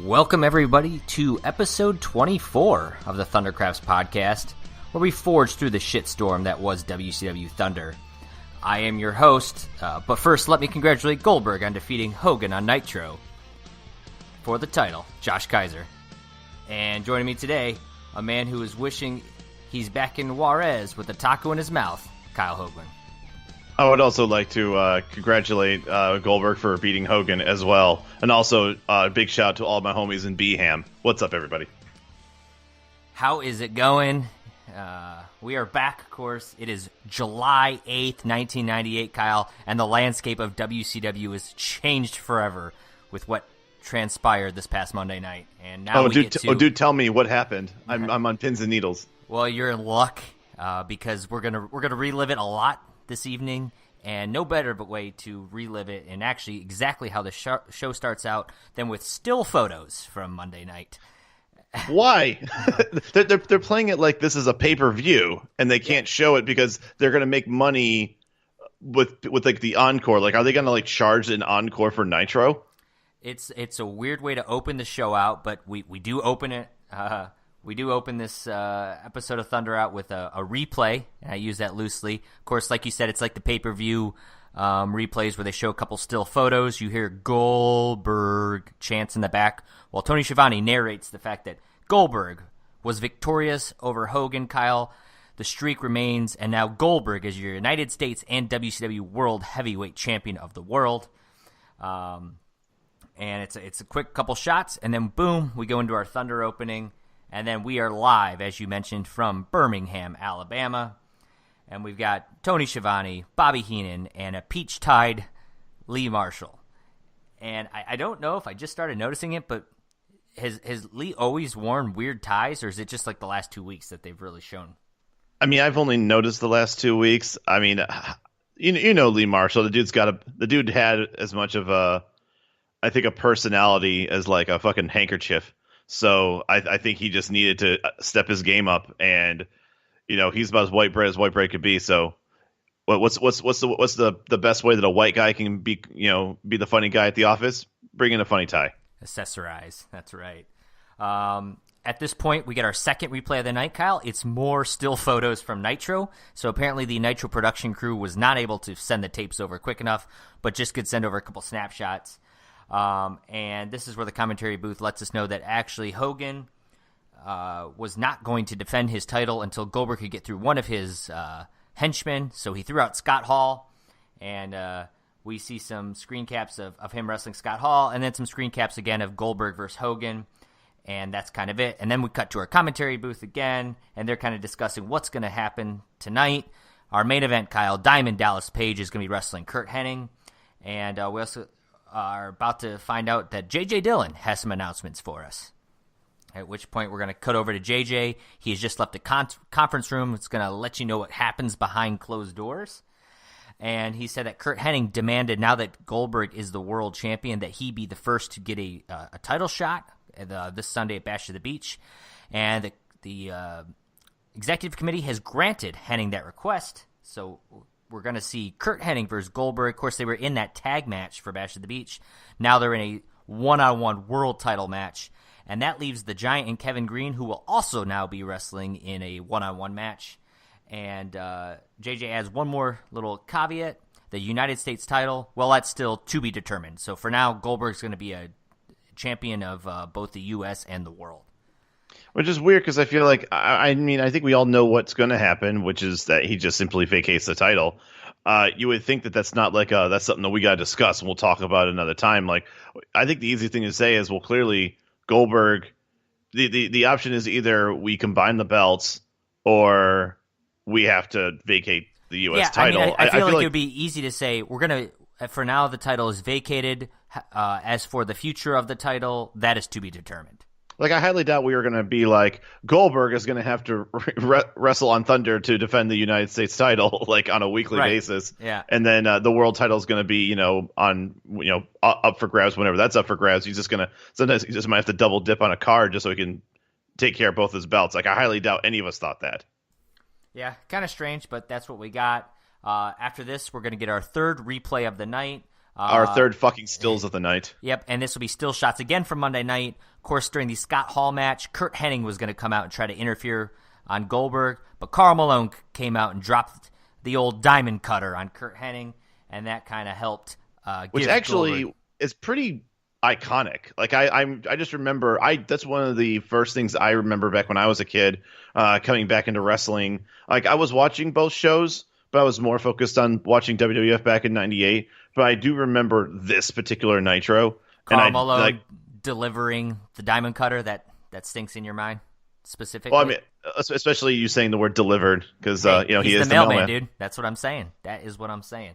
Welcome, everybody, to episode 24 of the Thundercrafts podcast, where we forge through the shitstorm that was WCW Thunder. I am your host, but first let me congratulate Goldberg on defeating Hogan on Nitro for the title, Josh Kaiser. And joining me today, a man who is wishing he's back in Juarez with a taco in his mouth, Kyle Hoagland. I would also like to congratulate Goldberg for beating Hogan as well. And also, big shout out to all my homies in Beham. What's up, everybody? How is it going? We are back, of course. It is July 8th, 1998, Kyle, and the landscape of WCW has changed forever with what transpired this past Monday night. And now dude, tell me what happened. I'm on pins and needles. Well, you're in luck because we're gonna relive it a lot this evening, and no better way to relive it and actually exactly how the show starts out than with still photos from Monday night. Why? they're playing it like this is a pay-per-view, and they can't show it because they're going to make money with like the encore. Like, are they going to like charge an encore for Nitro? It's a weird way to open the show out, but we do open it. We do open this episode of Thunder out with a replay, and I use that loosely. Of course, like you said, it's like the pay-per-view replays where they show a couple still photos. You hear Goldberg chants in the back, while Tony Schiavone narrates the fact that Goldberg was victorious over Hogan. Kyle, the streak remains, and now Goldberg is your United States and WCW World Heavyweight Champion of the world. And it's a quick couple shots, and then boom, we go into our Thunder opening. And then we are live, as you mentioned, from Birmingham, Alabama. And we've got Tony Schiavone, Bobby Heenan, and a peach-tied Lee Marshall. And I don't know if I just started noticing it, but has Lee always worn weird ties, or is it just like the last 2 weeks that they've really shown? I mean, I've only noticed the last 2 weeks. I mean, you know Lee Marshall. The dude had as much of a personality as like a fucking handkerchief. So I think he just needed to step his game up, and he's about as white bread could be. So what's the best way that a white guy can be the funny guy at the office? Bring in a funny tie. Accessorize. That's right. At this point, we get our second replay of the night, Kyle. It's more still photos from Nitro. So apparently the Nitro production crew was not able to send the tapes over quick enough, but just could send over a couple snapshots. And this is where the commentary booth lets us know that actually Hogan was not going to defend his title until Goldberg could get through one of his henchmen. So he threw out Scott Hall, and we see some screen caps of him wrestling Scott Hall, and then some screen caps again of Goldberg versus Hogan, and that's kind of it. And then we cut to our commentary booth again, and they're kind of discussing what's going to happen tonight. Our main event, Kyle, Diamond Dallas Page is going to be wrestling Curt Hennig, and we also are about to find out that J.J. Dillon has some announcements for us. At which point we're going to cut over to J.J. He has just left the conference room. It's going to let you know what happens behind closed doors. And he said that Curt Hennig demanded, now that Goldberg is the world champion, that he be the first to get a title shot this Sunday at Bash of the Beach. And the executive committee has granted Hennig that request. So we're going to see Curt Hennig versus Goldberg. Of course, they were in that tag match for Bash of the Beach. Now they're in a one-on-one world title match. And that leaves the Giant and Kevin Green, who will also now be wrestling in a one-on-one match. And JJ adds one more little caveat. The United States title, well, that's still to be determined. So for now, Goldberg's going to be a champion of both the U.S. and the world. Which is weird because I feel like, I think we all know what's going to happen, which is that he just simply vacates the title. You would think that that's not like that's something that we got to discuss and we'll talk about it another time. Like, I think the easy thing to say is, well, clearly Goldberg, the option is either we combine the belts or we have to vacate the U.S. title. I feel like it would be easy to say we're going to, for now, the title is vacated. As for the future of the title, that is to be determined. Like, I highly doubt we are going to be like Goldberg is going to have to wrestle on Thunder to defend the United States title like on a weekly basis. Yeah. And then the world title is going to be, on, up for grabs whenever that's up for grabs. Sometimes he just might have to double dip on a card just so he can take care of both his belts. Like, I highly doubt any of us thought that. Yeah, kind of strange, but that's what we got. After this, we're going to get our third replay of the night. Our third fucking stills of the night. Yep, and this will be still shots again from Monday night. Of course, during the Scott Hall match, Curt Hennig was going to come out and try to interfere on Goldberg, but Karl Malone came out and dropped the old diamond cutter on Curt Hennig, and that kind of helped. Which actually is pretty iconic. Like I just remember that's one of the first things I remember back when I was a kid, coming back into wrestling. Like, I was watching both shows, but I was more focused on watching WWF back in '98. But I do remember this particular Nitro. Karl Malone delivering the diamond cutter that stinks in your mind specifically. Well, I mean, especially you saying the word delivered, because he is the mailman, dude. That's what I'm saying. That is what I'm saying.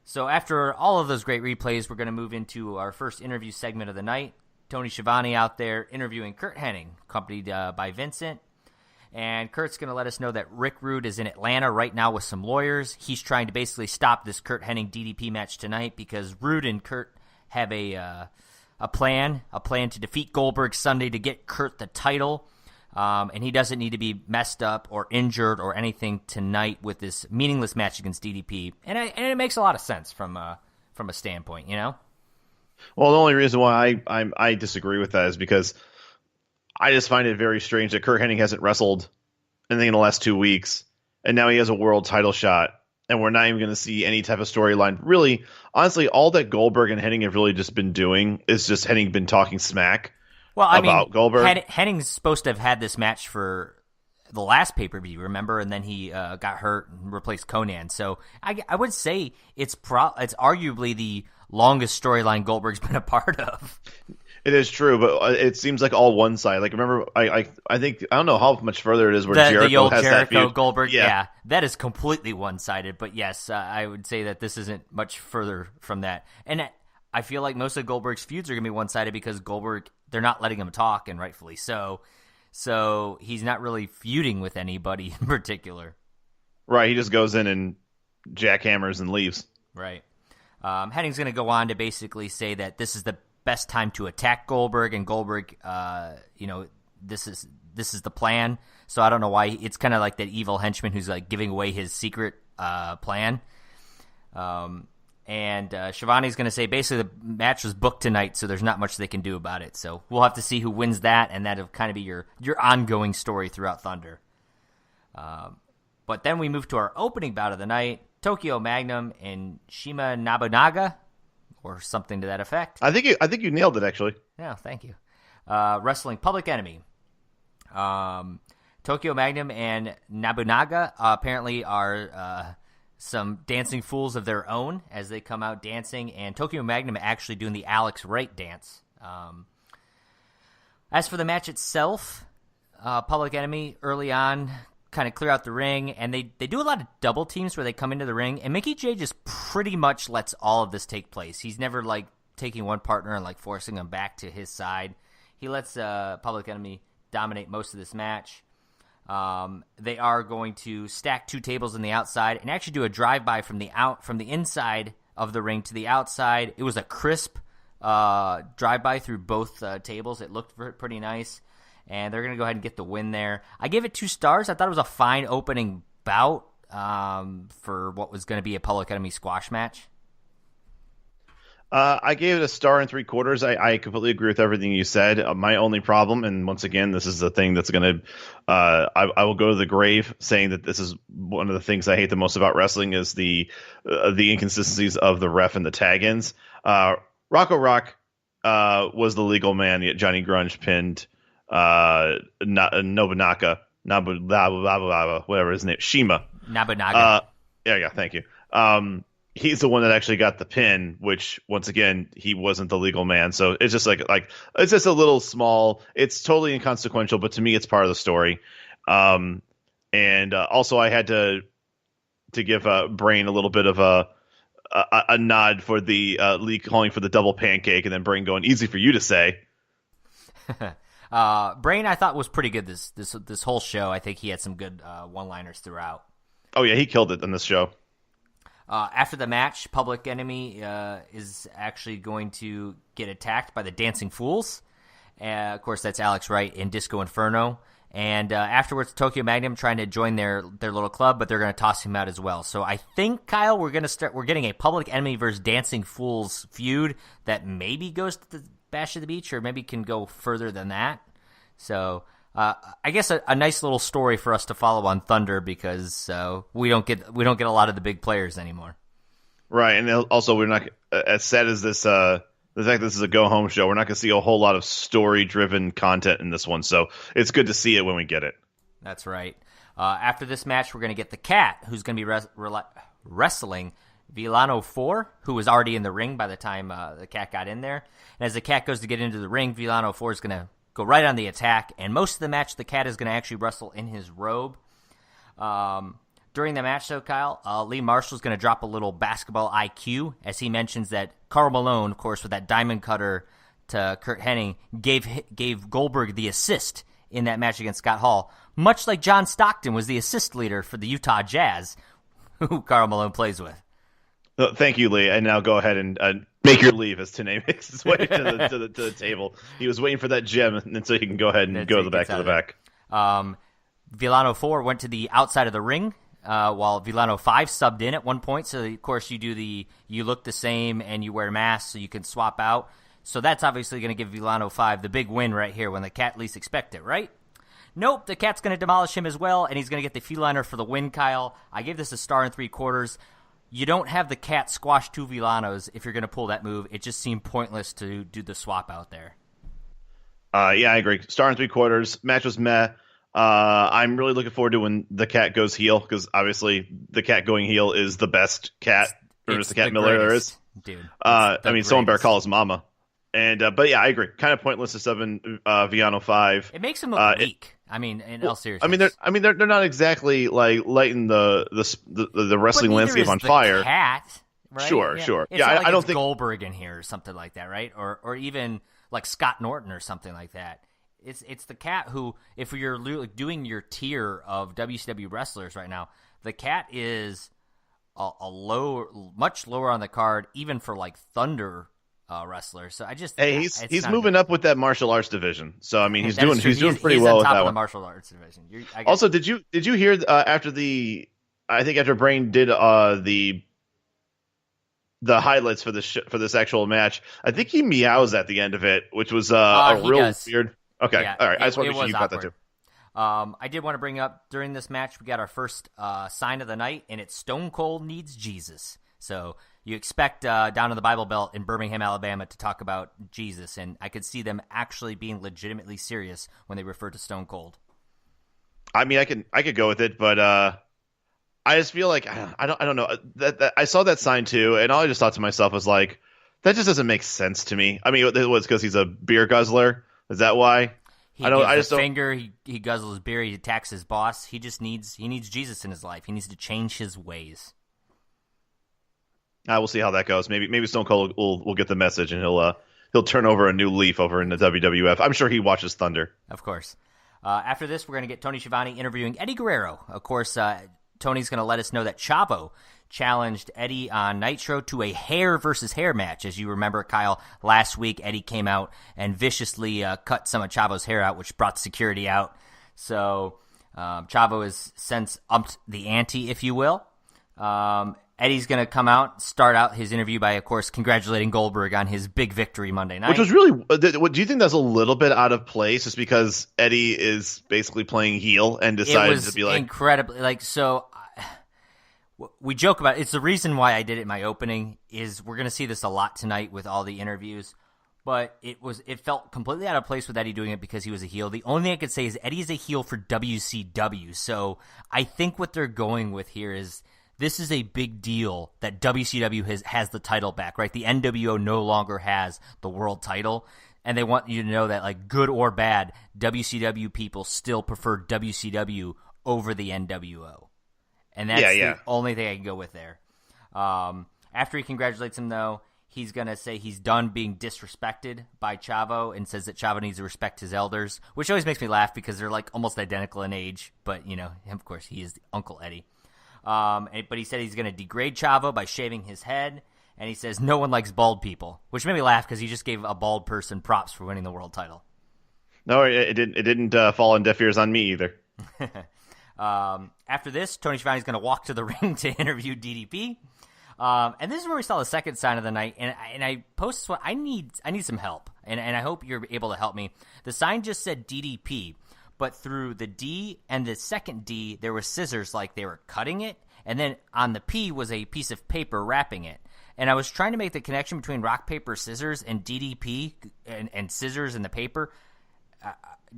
So after all of those great replays, we're going to move into our first interview segment of the night. Tony Schiavone out there interviewing Curt Hennig, accompanied by Vincent. And Kurt's going to let us know that Rick Rude is in Atlanta right now with some lawyers. He's trying to basically stop this Curt Hennig DDP match tonight because Rude and Curt have a plan to defeat Goldberg Sunday to get Curt the title. And he doesn't need to be messed up or injured or anything tonight with this meaningless match against DDP. And it makes a lot of sense from a standpoint, Well, the only reason why I disagree with that is because I just find it very strange that Curt Hennig hasn't wrestled anything in the last 2 weeks, and now he has a world title shot, and we're not even going to see any type of storyline. Really, honestly, all that Goldberg and Hennig have really just been doing is just Hennig been talking smack about Goldberg. Hennig's supposed to have had this match for the last pay-per-view, remember? And then he got hurt and replaced Conan. So I would say it's arguably the longest storyline Goldberg's been a part of. It is true, but it seems like all one side. Like, remember, I think I don't know how much further it is where Jericho the old has Jericho that feud. Goldberg. Yeah, that is completely one-sided. But yes, I would say that this isn't much further from that. And I feel like most of Goldberg's feuds are going to be one-sided because Goldberg, they're not letting him talk, and rightfully so. So he's not really feuding with anybody in particular. Right, he just goes in and jackhammers and leaves. Right. Hennig's going to go on to basically say that this is the best time to attack Goldberg, and Goldberg, this is the plan. So I don't know why. It's kind of like that evil henchman who's like giving away his secret plan. And Schiavone's going to say basically the match was booked tonight, so there's not much they can do about it. So we'll have to see who wins that, and that'll kind of be your ongoing story throughout Thunder. But then we move to our opening bout of the night, Tokyo Magnum and Shima Nobunaga, or something to that effect. I think you nailed it, actually. Yeah, thank you. Wrestling Public Enemy. Tokyo Magnum and Nobunaga apparently are some dancing fools of their own as they come out dancing, and Tokyo Magnum actually doing the Alex Wright dance. As for the match itself, Public Enemy early on kind of clear out the ring, and they do a lot of double teams where they come into the ring, and Mickey J just pretty much lets all of this take place. He's never like taking one partner and like forcing them back to his side. He lets Public Enemy dominate most of this match. They are going to stack two tables on the outside and actually do a drive-by from the inside of the ring to the outside. It was a crisp drive-by through both tables. It looked pretty nice. And they're going to go ahead and get the win there. I gave it 2 stars. I thought it was a fine opening bout for what was going to be a Public Enemy squash match. I gave it 1 3/4. I completely agree with everything you said. My only problem, and once again, this is the thing that's going to I will go to the grave saying that this is one of the things I hate the most about wrestling is the inconsistencies of the ref and the tag-ins. Rocco Rock was the legal man, yet Johnny Grunge pinned Nobunaga, whatever his name, Shima. Nobunaga. Yeah, thank you. He's the one that actually got the pin, which once again he wasn't the legal man. So it's just like it's just a little small. It's totally inconsequential, but to me, it's part of the story. And also I had to give Brain a little bit of a nod for the Lee calling for the double pancake, and then Brain going easy for you to say. Brain, I thought, was pretty good this whole show. I think he had some good one-liners throughout. Oh yeah, he killed it in this show. After the match, Public Enemy is actually going to get attacked by the Dancing Fools. Of course, that's Alex Wright and Disco Inferno. And afterwards, Tokyo Magnum trying to join their little club, but they're going to toss him out as well. So I think, Kyle, we're getting a Public Enemy versus Dancing Fools feud that maybe goes to the Bash of the Beach, or maybe can go further than that. So I guess a nice little story for us to follow on Thunder, because we don't get a lot of the big players anymore. Right, and also we're not as sad as this. The fact this is a go-home show, we're not going to see a whole lot of story-driven content in this one, so it's good to see it when we get it. That's right. After this match, we're going to get the Cat, who's going to be wrestling Villano 4, who was already in the ring by the time the Cat got in there. And as the Cat goes to get into the ring, Villano 4 is going to go right on the attack, and most of the match, the Cat is going to actually wrestle in his robe. During the match, though, Kyle, Lee Marshall's going to drop a little basketball IQ as he mentions that Karl Malone, of course, with that diamond cutter to Curt Hennig, gave Goldberg the assist in that match against Scott Hall, much like John Stockton was the assist leader for the Utah Jazz, who Karl Malone plays with. Thank you, Lee. And now go ahead and make your leave as Tenay makes his way to the table. He was waiting for that gem, and so he can go ahead and go to the back. Villano 4 went to the outside of the ring, while Villano 5 subbed in at one point. So, of course, you look the same and you wear masks so you can swap out. So that's obviously going to give Villano 5 the big win right here when the Cat least expect it, right? Nope, the Cat's going to demolish him as well, and he's going to get the feliner for the win, Kyle. I gave this a 1 3/4. You don't have the Cat squash 2 Villanos if you're going to pull that move. It just seemed pointless to do the swap out there. Yeah, I agree. 1 3/4. Match was meh. I'm really looking forward to when the Cat goes heel, because obviously the Cat going heel is the best Cat, or is the Cat Miller there is. Dude. Someone better call his mama. And but yeah, I agree. Kind of pointless to sub in Villano 5. It makes him look weak. In all seriousness. They're not exactly like lighting the wrestling landscape on fire. Cat, right? Sure. It's Yeah, not like I don't it's think Goldberg in here or something like that, right? Or even like Scott Norton or something like that. It's the Cat who, if you're doing your tier of WCW wrestlers right now, the Cat is much lower on the card, even for like Thunder wrestlers. So he's moving up with that martial arts division. So I mean, he's doing pretty well with that one. The martial arts division. Also, did you hear after Brain did the highlights for this actual match? I think he meows at the end of it, which was weird. Okay, yeah, all right. I just want to make sure you got that too. I did want to bring up, during this match, we got our first sign of the night, and it's Stone Cold needs Jesus. So you expect down in the Bible Belt in Birmingham, Alabama, to talk about Jesus, and I could see them actually being legitimately serious when they refer to Stone Cold. I mean, I could go with it, but I just feel like I don't know that I saw that sign too, and all I just thought to myself was like, that just doesn't make sense to me. I mean, it was because he's a beer guzzler. Is that why? He guzzles beer, he attacks his boss. He needs Jesus in his life. He needs to change his ways. We'll see how that goes. Maybe Stone Cold will get the message, and he'll turn over a new leaf over in the WWF. I'm sure he watches Thunder. Of course. After this, we're going to get Tony Schiavone interviewing Eddie Guerrero. Of course, Tony's going to let us know that Chavo challenged Eddie on Nitro to a hair versus hair match. As you remember, Kyle, last week Eddie came out and viciously cut some of Chavo's hair out, which brought security out. So Chavo has since upped the ante, if you will. Eddie's going to come out, start out his interview by, of course, congratulating Goldberg on his big victory Monday night. Which was really, do you think that's a little bit out of place, just because Eddie is basically playing heel and decided to be like... incredibly, so we joke about it. It's the reason why I did it in my opening, is we're going to see this a lot tonight with all the interviews, but it felt completely out of place with Eddie doing it because he was a heel. The only thing I could say is Eddie's a heel for WCW, so I think what they're going with here is this is a big deal that WCW has the title back, right? The NWO no longer has the world title, and they want you to know that, like, good or bad, WCW people still prefer WCW over the NWO. And that's the only thing I can go with there. After he congratulates him, though, he's going to say he's done being disrespected by Chavo and says that Chavo needs to respect his elders, which always makes me laugh because they're like almost identical in age. But, him, of course, he is Uncle Eddie. But he said he's going to degrade Chavo by shaving his head. And he says no one likes bald people, which made me laugh because he just gave a bald person props for winning the world title. No, it didn't fall on deaf ears on me either. After this, Tony Schiavone's going to walk to the ring to interview DDP. And this is where we saw the second sign of the night. And I posted this one. I need some help. And I hope you're able to help me. The sign just said DDP. But through the D and the second D, there were scissors like they were cutting it. And then on the P was a piece of paper wrapping it. And I was trying to make the connection between rock, paper, scissors and DDP and scissors and the paper.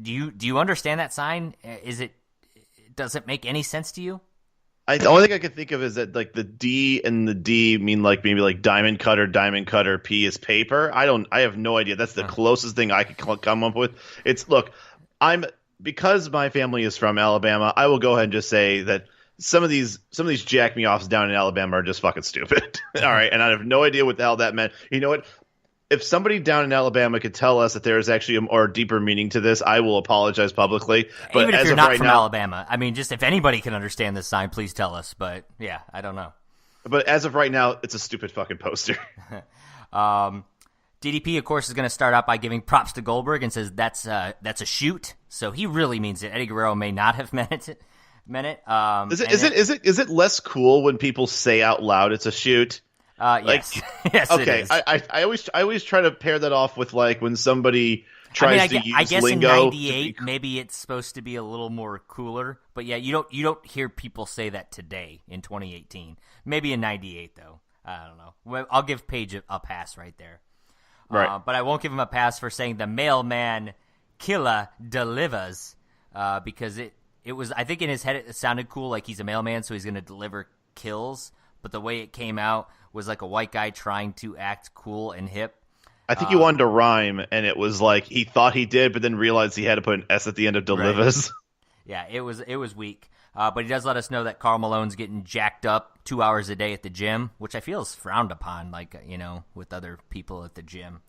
Do you understand that sign? Does it make any sense to you? The only thing I could think of is that like the D and the D mean like maybe like diamond cutter. P is paper. I have no idea. That's the closest thing I could come up with. Because my family is from Alabama, I will go ahead and just say that some of these jack me offs down in Alabama are just fucking stupid. All right, and I have no idea what the hell that meant. You know what? If somebody down in Alabama could tell us that there is actually a more deeper meaning to this, I will apologize publicly. But even if as you're of not right from now, Alabama, I mean, just if anybody can understand this sign, please tell us. But yeah, I don't know. But as of right now, it's a stupid fucking poster. DDP, of course, is going to start out by giving props to Goldberg and says that's a shoot. So he really means it. Eddie Guerrero may not have meant it. Is it less cool when people say out loud it's a shoot? Yes. Yes. Okay. It is. I always try to pair that off with like when somebody tries to use I guess lingo. In '98, maybe it's supposed to be a little more cooler. But yeah, you don't hear people say that today in 2018. Maybe in '98 though. I don't know. Well, I'll give Paige a pass right there. Right. But I won't give him a pass for saying the mailman killer delivers because it was, I think in his head it sounded cool, like he's a mailman, so he's going to deliver kills. But the way it came out was like a white guy trying to act cool and hip. I think he wanted to rhyme, and it was like he thought he did, but then realized he had to put an S at the end of delivers. Right. Yeah, it was weak. But he does let us know that Karl Malone's getting jacked up 2 hours a day at the gym, which I feel is frowned upon, like, with other people at the gym.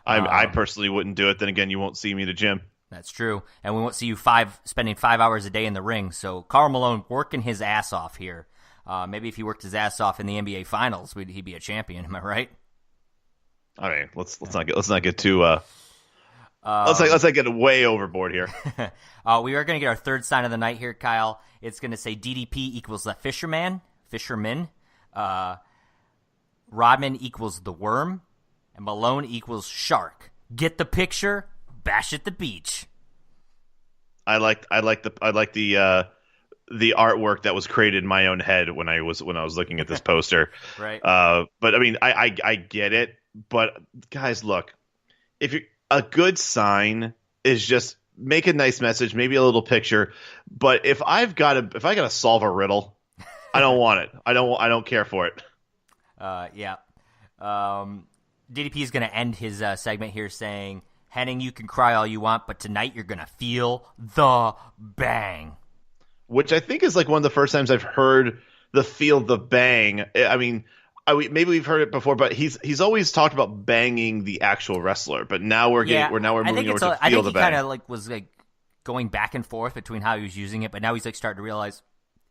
I personally wouldn't do it. Then again, you won't see me at the gym. That's true. And we won't see you spending 5 hours a day in the ring. So Karl Malone working his ass off here. Maybe if he worked his ass off in the NBA Finals, he'd be a champion. Am I right? I mean, let's not get too let's not get way overboard here. We are going to get our third sign of the night here, Kyle. It's going to say DDP equals the fisherman. Rodman equals the worm, and Malone equals shark. Get the picture? Bash at the beach. I like the artwork that was created in my own head when I was looking at this poster. Right. But I mean, I get it. But guys, look, if a good sign is just make a nice message, maybe a little picture. But if I gotta solve a riddle, I don't want it. I don't care for it. Yeah. DDP is going to end his segment here saying, Hennig, you can cry all you want, but tonight you're going to feel the bang. Which I think is like one of the first times I've heard the feel the bang. I mean, maybe we've heard it before, but he's always talked about banging the actual wrestler. But now we're moving over to feel the bang. I think he kind of like was like going back and forth between how he was using it, but now he's like starting to realize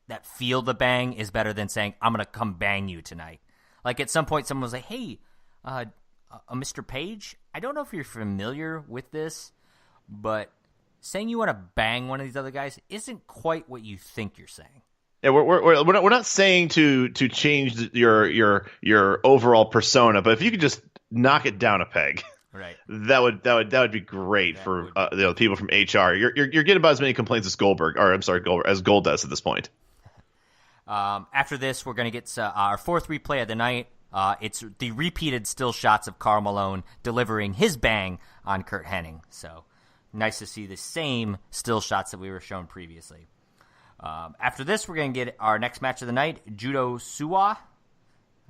that feel the bang is better than saying I'm going to come bang you tonight. Like at some point, someone was like, "Hey, Mr. Page, I don't know if you're familiar with this, but saying you want to bang one of these other guys isn't quite what you think you're saying." Yeah, we're not saying to change your overall persona, but if you could just knock it down a peg, right? That would be great for people from HR. You're getting about as many complaints as Goldberg, as Gold does at this point. After this, we're going to get our fourth replay of the night. It's the repeated still shots of Karl Malone delivering his bang on Curt Hennig. So nice to see the same still shots that we were shown previously. After this, we're going to get our next match of the night, Judo Suwa,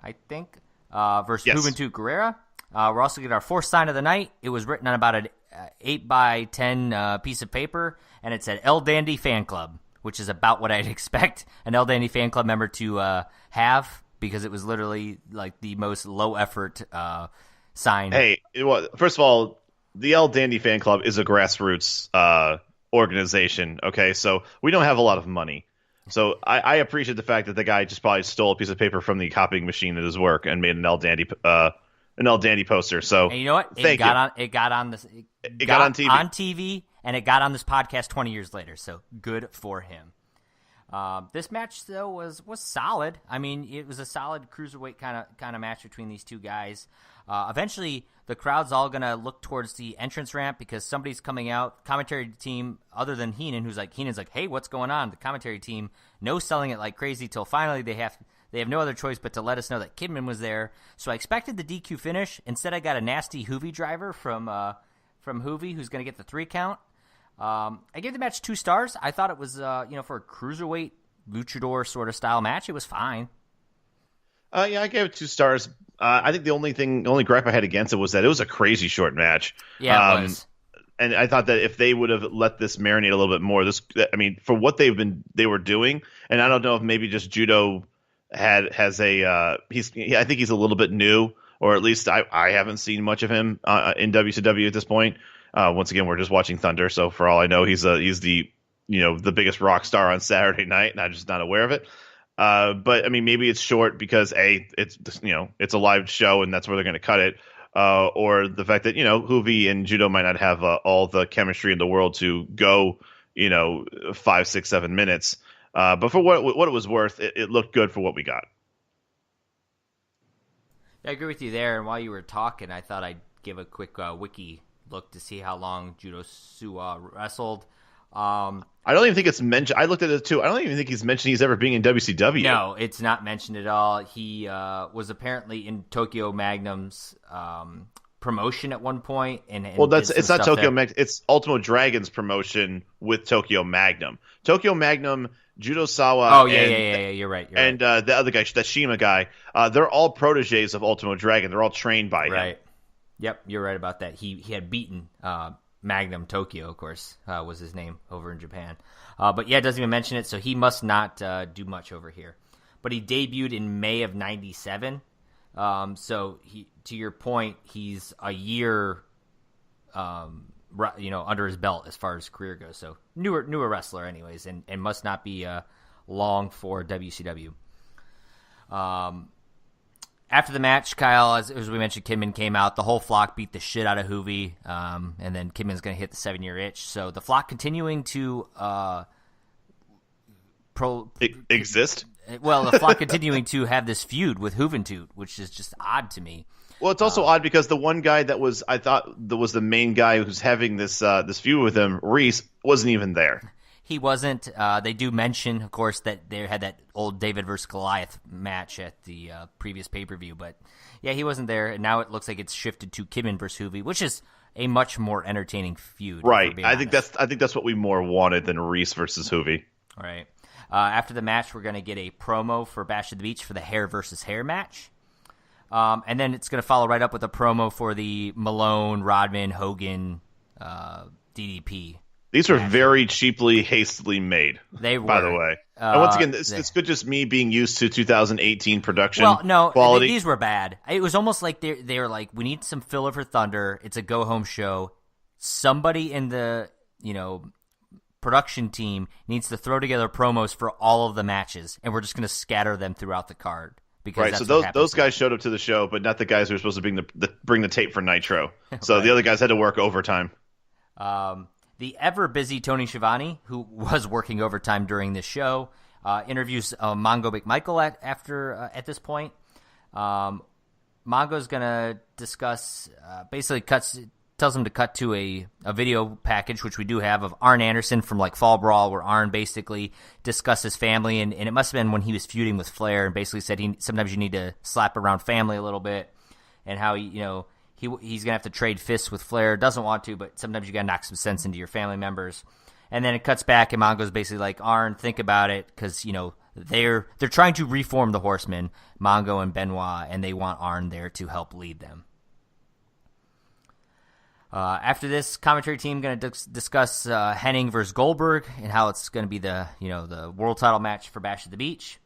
I think, versus Juventud Guerrera. We're also getting our fourth sign of the night. It was written on about an 8x10 piece of paper, and it said El Dandy Fan Club, which is about what I'd expect an El Dandy Fan Club member to have. because it was literally like the most low effort sign. Hey, first of all, the El Dandy fan club is a grassroots organization. Okay, so we don't have a lot of money. So I appreciate the fact that the guy just probably stole a piece of paper from the copying machine at his work and made an El Dandy poster. So and you know what? It got on TV, and it got on this podcast 20 years later. So good for him. This match though was solid. I mean, it was a solid cruiserweight kind of match between these two guys. Eventually, the crowd's all gonna look towards the entrance ramp because somebody's coming out. Commentary team, other than Heenan's like, "Hey, what's going on?" The commentary team no selling it like crazy till finally they have no other choice but to let us know that Kidman was there. So I expected the DQ finish. Instead, I got a nasty Hoovy driver from Hoovy, who's gonna get the 3 count. I gave the match 2 stars. I thought it was, for a cruiserweight luchador sort of style match, it was fine. Yeah, I gave it 2 stars. I think the only gripe I had against it was that it was a crazy short match. Yeah, it was. And I thought that if they would have let this marinate a little bit more, for what they were doing, and I don't know if maybe just Judo I think he's a little bit new, or at least I haven't seen much of him in WCW at this point. Once again, we're just watching Thunder, so for all I know, he's the biggest rock star on Saturday night, and I'm just not aware of it. But I mean, maybe it's short because it's a live show, and that's where they're going to cut it. Or the fact that Hoovy and Judo might not have all the chemistry in the world to go 5, 6, 7 minutes. But for what it was worth, it looked good for what we got. Yeah, I agree with you there. And while you were talking, I thought I'd give a quick wiki look to see how long Judo Suwa wrestled. I don't even think it's mentioned. I looked at it too. I don't even think he's mentioned he's ever being in WCW. No, it's not mentioned at all. He was apparently in Tokyo Magnum's promotion at one point. It's not Tokyo Magnum. It's Ultimo Dragon's promotion with Tokyo Magnum. Tokyo Magnum, Judo Sawa. Oh yeah. You're right. And the other guy, the Shima guy, they're all proteges of Ultimo Dragon. They're all trained by him. Right. Yep, you're right about that. He had beaten Magnum Tokyo, of course, was his name over in Japan. But yeah, it doesn't even mention it, so he must not do much over here. But he debuted in May of '97, so to your point, he's a year, under his belt as far as career goes. So newer wrestler, anyways, and must not be long for WCW. After the match, Kyle, as we mentioned, Kidman came out. The whole flock beat the shit out of Hoovy, and then Kidman's going to hit the 7-year itch. So the flock continuing to exist. Well, the flock continuing to have this feud with Juventud, which is just odd to me. Well, it's also odd because the one guy that was the main guy who's having this feud with him, Reese, wasn't even there. He wasn't. They do mention, of course, that they had that old David versus Goliath match at the previous pay-per-view. But, yeah, he wasn't there. And now it looks like it's shifted to Kidman versus Hoovy, which is a much more entertaining feud. Right. I think that's what we more wanted than Reese versus Hoovy. All right. After the match, we're going to get a promo for Bash at the Beach for the hair versus hair match. And then it's going to follow right up with a promo for the Malone, Rodman, Hogan, DDP. These were very cheaply, hastily made. They were. By the way. And once again, it's good just me being used to 2018 production quality. These were bad. It was almost like they were like, we need some filler for Thunder. It's a go-home show. Somebody in the, production team needs to throw together promos for all of the matches, and we're just going to scatter them throughout the card. Because right, so those guys showed up to the show, but not the guys who were supposed to bring the tape for Nitro. So right. The other guys had to work overtime. The ever-busy Tony Schiavone, who was working overtime during this show, interviews Mongo McMichael at this point. Mongo's going to discuss, tells him to cut to a video package, which we do have, of Arn Anderson from Fall Brawl, where Arn basically discusses family, and it must have been when he was feuding with Flair, and basically said sometimes you need to slap around family a little bit, and how he's gonna have to trade fists with Flair. Doesn't want to, but sometimes you gotta knock some sense into your family members. And then it cuts back, and Mongo's basically like, Arn, think about it, because they're trying to reform the Horsemen, Mongo and Benoit, and they want Arn there to help lead them. After this, commentary team going to discuss Hennig versus Goldberg and how it's going to be the world title match for Bash at the Beach.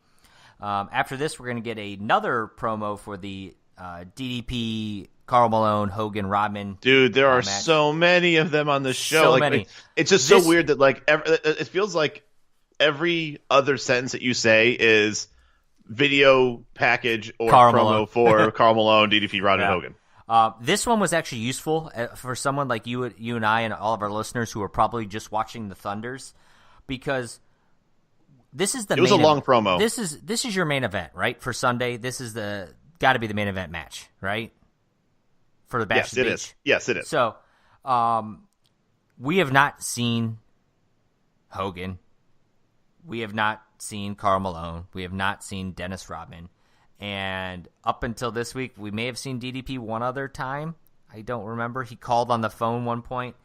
After this, we're going to get another promo for the DDP, Karl Malone, Hogan, Rodman. Dude, there are match. so many of them on this show. So like, many. It's just so weird that it feels like every other sentence that you say is video package or Karl promo Malone. for Karl Malone, DDP, Rodman, Hogan. This one was actually useful for someone like you and I and all of our listeners who are probably just watching the Thunders, because this is It was a long promo. This is your main event, right? For Sunday, this is got to be the main event match, right? For the Bash of the Beach. Is. Yes, it is. So, we have not seen Hogan. We have not seen Karl Malone. We have not seen Dennis Rodman. And up until this week, we may have seen DDP one other time. I don't remember. He called on the phone one point.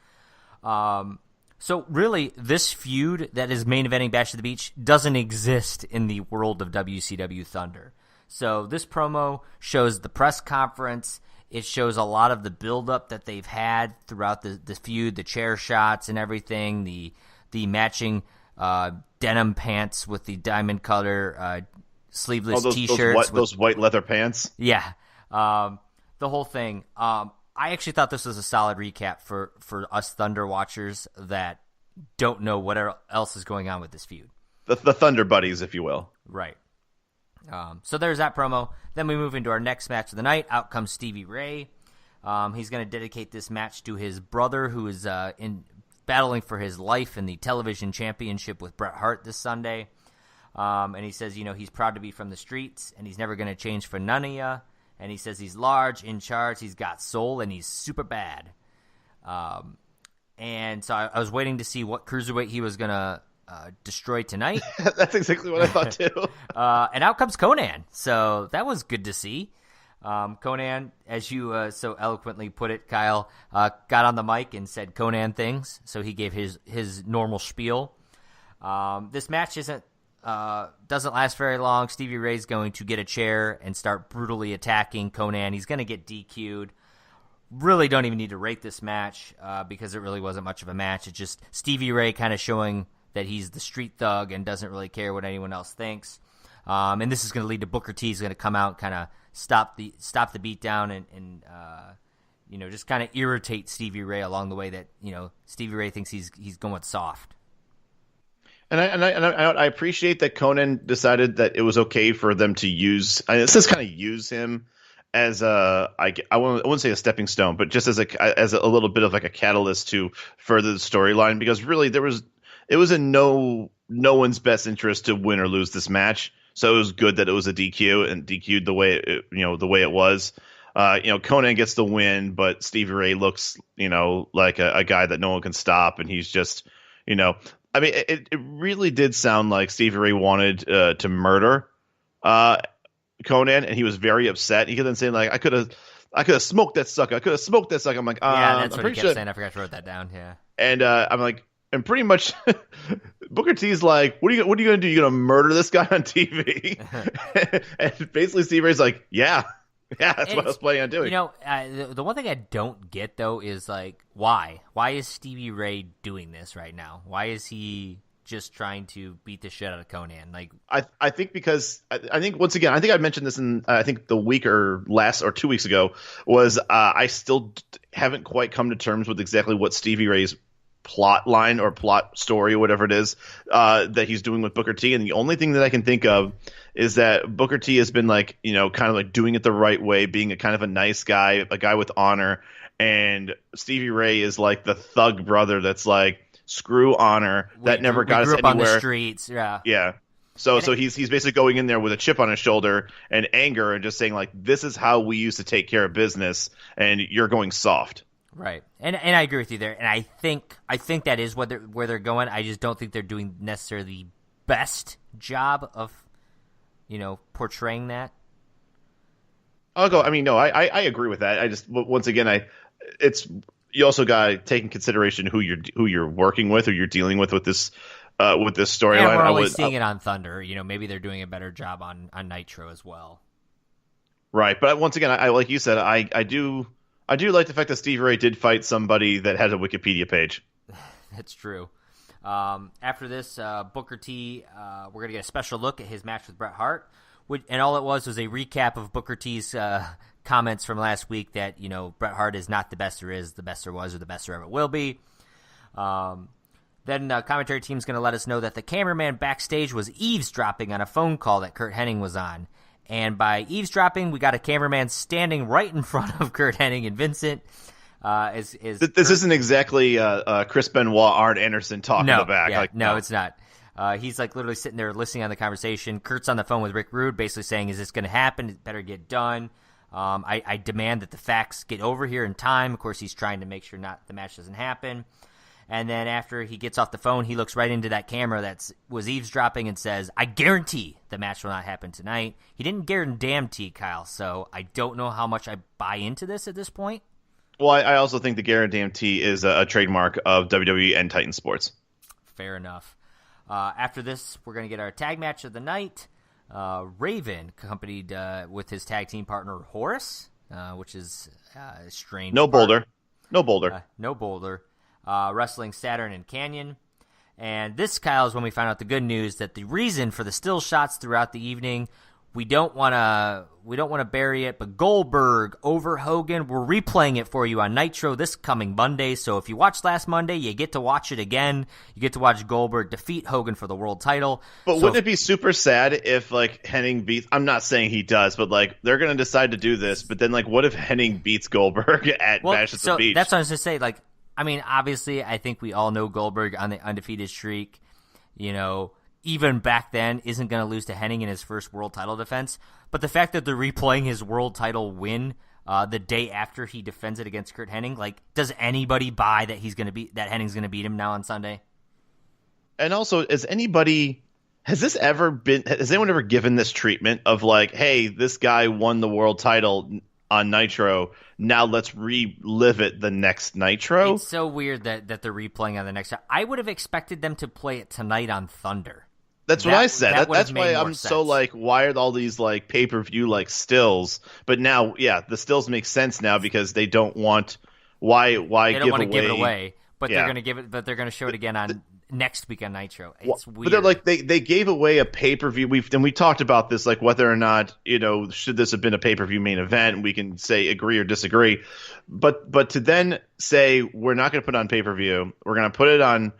So really, this feud that is main eventing Bash of the Beach doesn't exist in the world of WCW Thunder. So this promo shows the press conference. It shows a lot of the buildup that they've had throughout the feud, the chair shots and everything, the matching denim pants with the diamond color sleeveless T-shirts. Those white leather pants. Yeah. The whole thing. I actually thought this was a solid recap for us Thunder watchers that don't know what else is going on with this feud. The Thunder buddies, if you will. Right. So there's that promo. Then we move into our next match of the night. Out comes Stevie Ray. He's going to dedicate this match to his brother, who is battling for his life in the television championship with Bret Hart this Sunday. And he says, he's proud to be from the streets, and he's never going to change for none of ya. And he says he's large, in charge, he's got soul, and he's super bad. And so I was waiting to see what cruiserweight he was going to destroy tonight. That's exactly what I thought, too. And out comes Conan. So that was good to see. Conan, as you so eloquently put it, Kyle, got on the mic and said Conan things. So he gave his normal spiel. This match doesn't last very long. Stevie Ray's going to get a chair and start brutally attacking Conan. He's going to get DQ'd. Really don't even need to rate this match because it really wasn't much of a match. It's just Stevie Ray kind of showing that he's the street thug and doesn't really care what anyone else thinks. And this is going to lead to Booker T. He's going to come out and kind of stop the beatdown and just kind of irritate Stevie Ray along the way that Stevie Ray thinks he's going soft. And I appreciate that Conan decided that it was okay for them to use. It says kind of use him as I wouldn't say a stepping stone, but just as a little bit of like a catalyst to further the storyline, because really it was in no one's best interest to win or lose this match. So it was good that it was a DQ and DQ'd the way it was. Conan gets the win, but Stevie Ray looks like a guy that no one can stop, and he's just I mean, it really did sound like Stevie Ray wanted to murder Conan, and he was very upset. He could then say like, I could have smoked that sucker. I could have smoked that sucker. I'm like, yeah, that's what he kept saying. I forgot to write that down. Yeah, and I'm like, and pretty much Booker T's like, what are you gonna do? You gonna murder this guy on TV? And basically, Stevie Ray's like, yeah, that's what I was planning on doing. The one thing I don't get though is like, why? Why is Stevie Ray doing this right now? Why is he just trying to beat the shit out of Conan? Like, I think because I think once again, I think I mentioned this in I think the week or 2 weeks ago was I still haven't quite come to terms with exactly what Stevie Ray's plot line or plot story or whatever it is that he's doing with Booker T, and the only thing that I can think of is that Booker T has been like kind of like doing it the right way, being a kind of a nice guy, a guy with honor, and Stevie Ray is like the thug brother that's like screw honor that never got us anywhere. On the streets, yeah. So he's basically going in there with a chip on his shoulder and anger and just saying like, this is how we used to take care of business, and you're going soft. Right, and I agree with you there, and I think that is where they're going. I just don't think they're doing necessarily the best job of, portraying that. I agree with that. I just once again you also got to take in consideration who you're working with or you're dealing with this storyline. And we're always seeing it on Thunder. Maybe they're doing a better job on Nitro as well. Right, but once again, I like you said, I do like the fact that Stevie Ray did fight somebody that has a Wikipedia page. That's true. After this, Booker T, we're going to get a special look at his match with Bret Hart. And all it was a recap of Booker T's comments from last week that, Bret Hart is not the best there is, the best there was, or the best there ever will be. Then commentary team's going to let us know that the cameraman backstage was eavesdropping on a phone call that Curt Hennig was on. And by eavesdropping, we got a cameraman standing right in front of Curt Hennig and Vincent. This isn't exactly Chris Benoit, Arn Anderson talking in the back. Yeah, no, it's not. He's literally sitting there listening on the conversation. Kurt's on the phone with Rick Rude, basically saying, "Is this going to happen? It better get done. I demand that the facts get over here in time." Of course, he's trying to make sure the match doesn't happen. And then after he gets off the phone, he looks right into that camera that was eavesdropping and says, "I guarantee the match will not happen tonight." He didn't guarantee, Kyle, so I don't know how much I buy into this at this point. Well, I also think the guarantee is a trademark of WWE and Titan Sports. Fair enough. After this, we're going to get our tag match of the night. Raven, accompanied with his tag team partner Horace, which is strange. No Boulder. Wrestling Saturn and Canyon. And this, Kyle, is when we found out the good news that the reason for the still shots throughout the evening, we don't want to bury it, but Goldberg over Hogan, we're replaying it for you on Nitro this coming Monday. So if you watched last Monday, you get to watch it again. You get to watch Goldberg defeat Hogan for the world title. But wouldn't it be super sad if Hennig beats? I'm not saying he does, but they're going to decide to do this. But then what if Hennig beats Goldberg at Bash at the Beach? That's what I was going to say. Obviously, I think we all know Goldberg on the undefeated streak. Even back then, isn't going to lose to Hennig in his first world title defense. But the fact that they're replaying his world title win the day after he defends it against Curt Hennig, does anybody buy that Hennig's going to beat him now on Sunday? And also, has anyone ever given this treatment of hey, this guy won the world title on Nitro, now let's relive it the next Nitro? It's so weird that they're replaying on the next. I would have expected them to play it tonight on Thunder. That's what I said. That's why I'm so why are all these pay-per-view stills? But now, the stills make sense now because they don't want they don't want to give it away, but they're going to give it. But they're going to show it again on next week on Nitro. It's weird. But they're they gave away a pay-per-view. We talked about this whether or not should this have been a pay-per-view main event. We can say agree or disagree, but to then say we're not going to put it on pay-per-view, we're going to put it on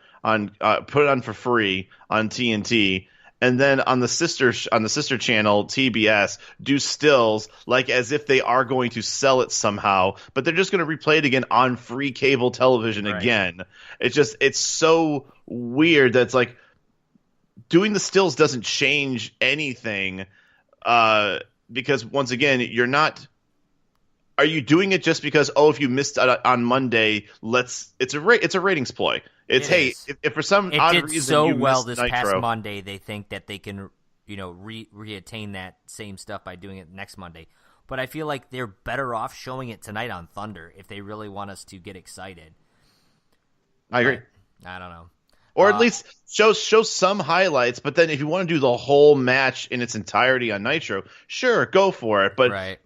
for free on TNT, and then on the sister channel TBS do stills as if they are going to sell it somehow, but they're just going to replay it again on free cable television again. It's so weird that it's doing the stills doesn't change anything, because once again you're not. Are you doing it just because if you missed on Monday, it's a ratings ploy. It's if for some odd reason so you well missed this Nitro, past Monday, they think that they can reattain that same stuff by doing it next Monday. But I feel like they're better off showing it tonight on Thunder if they really want us to get excited. I agree. I don't know. Or at least show some highlights, but then if you want to do the whole match in its entirety on Nitro, sure, go for it. But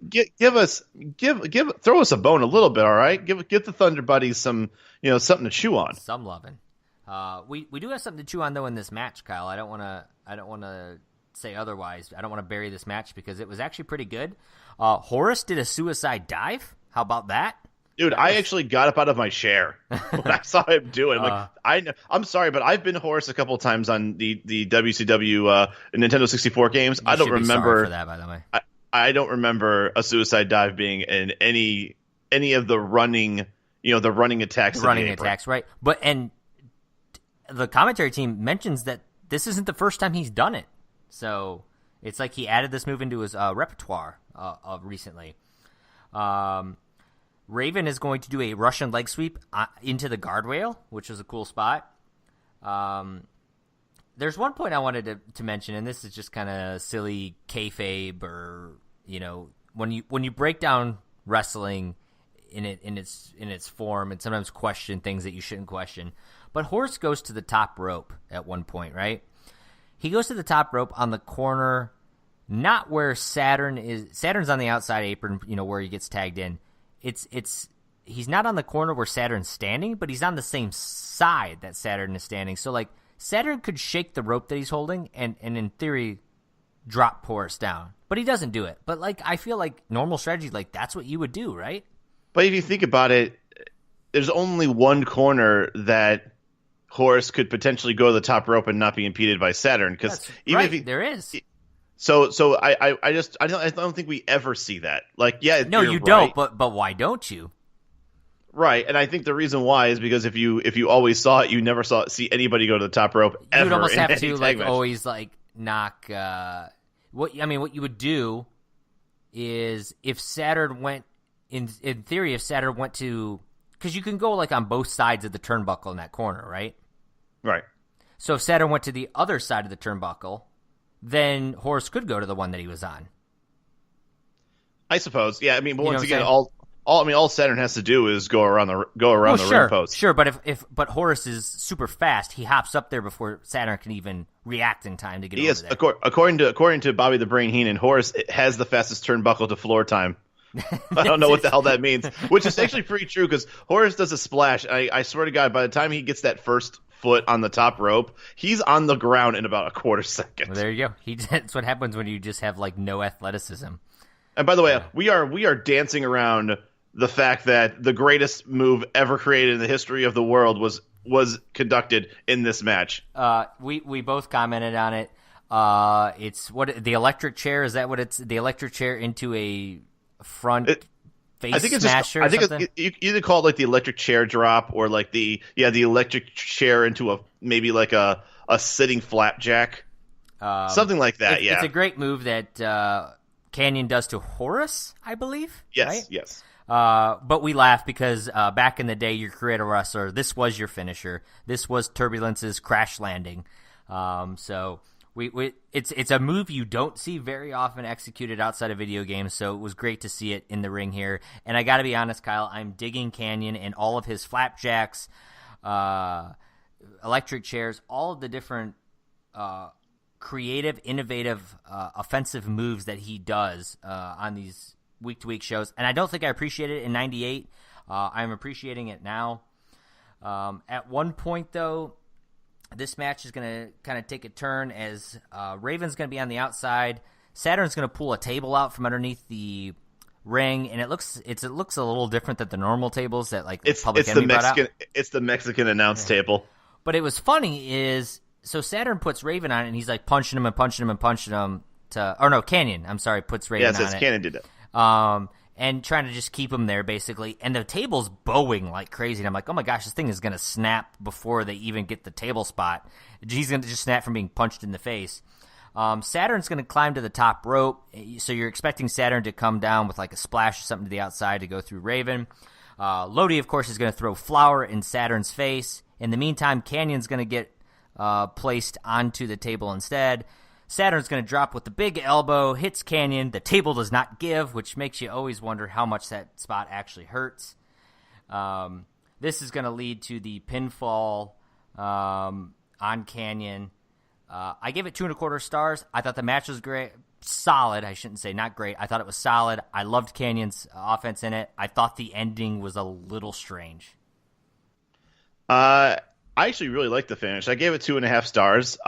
throw us a bone a little bit, all right? Give the Thunder Buddies some something to chew on. Some loving. We do have something to chew on though in this match, Kyle. I don't want to say otherwise. I don't want to bury this match because it was actually pretty good. Horace did a suicide dive. How about that? Dude, I actually got up out of my chair when I saw him do it. I'm sorry, but I've been Horace a couple of times on the WCW Nintendo 64 games. I don't remember for that, by the way. I don't remember a suicide dive being in any of the running, the running attacks. The running attacks, right? And the commentary team mentions that this isn't the first time he's done it, so it's like he added this move into his repertoire recently. Raven is going to do a Russian leg sweep into the guardrail, which is a cool spot. There's one point I wanted to mention, and this is just kind of silly kayfabe, or when you break down wrestling in its form, and sometimes question things that you shouldn't question. But Horace goes to the top rope at one point, right? He goes to the top rope on the corner, not where Saturn is. Saturn's on the outside apron, where he gets tagged in. It's he's not on the corner where Saturn's standing, but he's on the same side that Saturn is standing. So, like, Saturn could shake the rope that he's holding and in theory, drop Horus down. But he doesn't do it. But, like, I feel like normal strategy, like, that's what you would do, right? But if you think about it, there's only one corner that Horus could potentially go to the top rope and not be impeded by Saturn. Because even right, if he, there is. So I don't think we ever see that. Like, yeah, no, you right. don't. But why don't you? Right, and I think the reason why is because if you always saw it, you never see anybody go to the top rope ever. You'd almost in have any to tag like match. always like knock. What you would do is if Saturn went in theory, if Saturn went to, because you can go like on both sides of the turnbuckle in that corner, right? Right. So if Saturn went to the other side of the turnbuckle, then Horus could go to the one that he was on. I suppose. Yeah. I mean, but You know once what again, I'm saying? all Saturn has to do is go around the ring post. Sure, but but Horus is super fast, he hops up there before Saturn can even react in time to get over there. According to Bobby the Brain Heenan, Horus has the fastest turnbuckle to floor time. I don't know what the hell that means, which is actually pretty true because Horus does a splash. I swear to God, by the time he gets that first foot on the top rope, he's on the ground in about a quarter second. Well, there you go. That's what happens when you just have like no athleticism. And by the way, we are dancing around the fact that the greatest move ever created in the history of the world was conducted in this match. We both commented on it. It's the electric chair. Is that what it's? The electric chair into a front face smasher. I think you either call it like the electric chair drop or like the electric chair into maybe like a sitting flapjack, something like that. It's a great move that Canyon does to Horus, I believe. Yes, right? yes. But we laugh because back in the day, your creator wrestler, this was your finisher. This was Turbulence's crash landing. So it's a move you don't see very often executed outside of video games. So it was great to see it in the ring here. And I got to be honest, Kyle, I'm digging Canyon and all of his flapjacks, electric chairs, all of the different creative, innovative, offensive moves that he does on these week-to-week shows, and I don't think I appreciated it in '98. I'm appreciating it now. At one point, though, this match is going to kind of take a turn as Raven's going to be on the outside. Saturn's going to pull a table out from underneath the ring, and it looks a little different than the normal tables that like Public Enemy brought out. It's the Mexican announce table. But it was funny is so Saturn puts Raven on it, and he's like punching him. Canyon. I'm sorry, puts Raven on it. Canyon did it. And trying to just keep him there, basically. And the table's bowing like crazy. And I'm like, oh my gosh, this thing is going to snap before they even get the table spot. He's going to just snap from being punched in the face. Saturn's going to climb to the top rope. So you're expecting Saturn to come down with like a splash or something to the outside to go through Raven. Lodi, of course, is going to throw flour in Saturn's face. In the meantime, Canyon's going to get placed onto the table instead. Saturn's going to drop with the big elbow, hits Canyon. The table does not give, which makes you always wonder how much that spot actually hurts. This is going to lead to the pinfall on Canyon. I give it 2.25 stars. I thought the match was great. Solid. I shouldn't say not great. I thought it was solid. I loved Canyon's offense in it. I thought the ending was a little strange. I actually really liked the finish. I gave it 2.5 stars.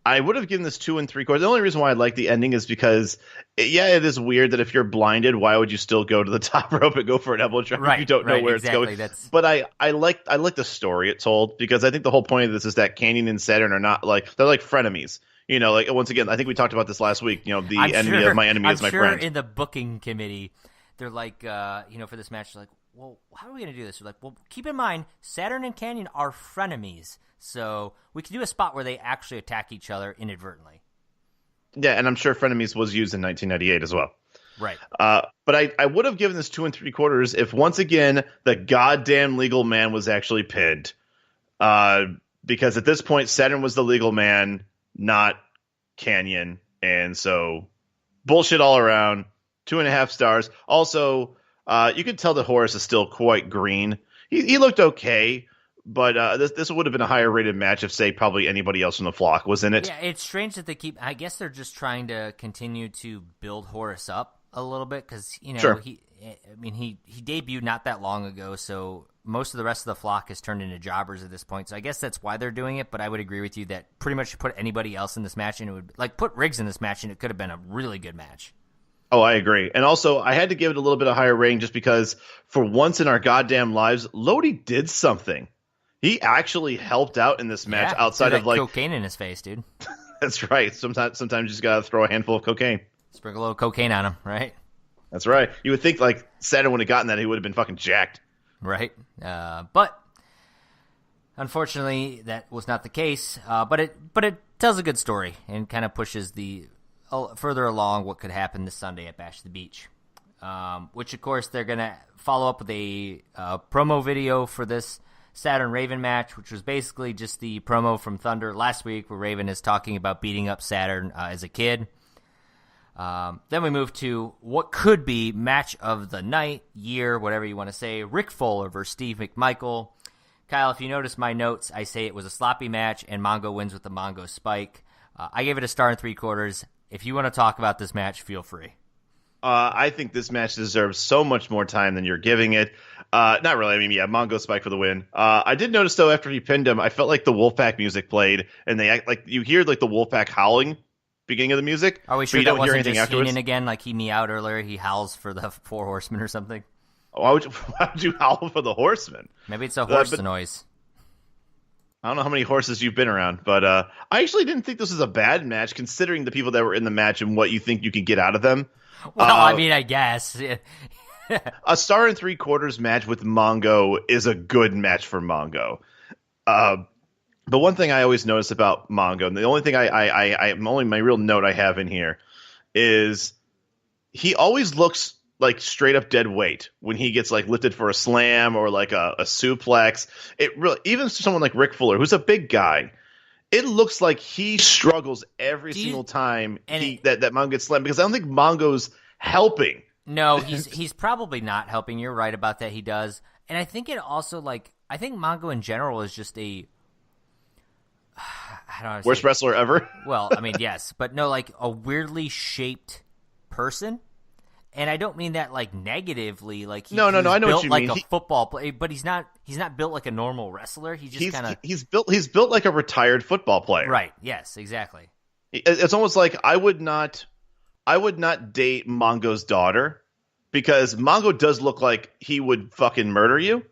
I would have given this 2 3/4. The only reason why I like the ending is because, it is weird that if you're blinded, why would you still go to the top rope and go for an elbow drop if you don't know where it's going? But I like the story it told, because I think the whole point of this is that Canyon and Saturn are not they're like frenemies. You know, like once again, I think we talked about this last week. You know, the enemy of my enemy is my friend. In the booking committee, they're like, for this match, they're like, well, how are we going to do this? We're like, well, keep in mind, Saturn and Canyon are frenemies. So we can do a spot where they actually attack each other inadvertently. Yeah, and I'm sure frenemies was used in 1998 as well. Right. But I would have given this 2 3/4 if once again the goddamn legal man was actually pinned. Because at this point, Saturn was the legal man, not Canyon. And so bullshit all around. 2.5 stars. Also, you could tell that Horus is still quite green. He looked okay. But this would have been a higher rated match if, say, probably anybody else from the flock was in it. Yeah, it's strange that they keep. I guess they're just trying to continue to build Horus up a little bit because sure. I mean, he debuted not that long ago, so most of the rest of the flock has turned into jobbers at this point. So I guess that's why they're doing it. But I would agree with you that pretty much put anybody else in this match, and it would like put Riggs in this match, and it could have been a really good match. Oh, I agree. And also, I had to give it a little bit of higher rating just because for once in our goddamn lives, Lodi did something. He actually helped out in this match outside of like cocaine in his face, dude. That's right. Sometimes you just gotta throw a handful of cocaine. Sprinkle a little cocaine on him, right? That's right. You would think like Saturn would have gotten that, he would have been fucking jacked. Right. But unfortunately, that was not the case. But it tells a good story and kind of pushes the further along what could happen this Sunday at Bash the Beach. Which, of course, they're going to follow up with a promo video for this Saturn Raven match, which was basically just the promo from Thunder last week where Raven is talking about beating up Saturn as a kid. Then we move to what could be match of the night, year, whatever you want to say, Rick Fuller versus Steve McMichael. Kyle, if you notice my notes, I say it was a sloppy match and Mongo wins with the Mongo spike. I gave it a star and 3/4. If you want to talk about this match, feel free. I think this match deserves so much more time than you're giving it. Not really. I mean, yeah, Mongo spike for the win. I did notice, though, after he pinned him, I felt like the Wolfpack music played, and they act like you hear like the Wolfpack howling beginning of the music. Are we sure that wasn't just Heenan again, like he meowed earlier? He howls for the Four Horsemen or something? Why would you howl for the Horsemen? Maybe it's a horse noise. I don't know how many horses you've been around, but I actually didn't think this was a bad match, considering the people that were in the match and what you think you can get out of them. Well, I mean, I guess. A star and 3/4 match with Mongo is a good match for Mongo. But one thing I always notice about Mongo, and the only thing my real note I have in here is he always looks like straight up dead weight when he gets like lifted for a slam or like a suplex. It really, even someone like Rick Fuller, who's a big guy, it looks like he struggles every single time that Mongo gets slammed, because I don't think Mongo's helping. No, he's probably not helping. You're right about that. He does. And I think it also I think Mongo in general is just worst wrestler ever. Well, I mean, yes, but no, like a weirdly shaped person. And I don't mean that like negatively. Like no, I know what you mean. Like a football player, but he's not built like a normal wrestler. He just kind of he's built like a retired football player. Right. Yes. Exactly. It's almost like I would not date Mongo's daughter, because Mongo does look like he would fucking murder you,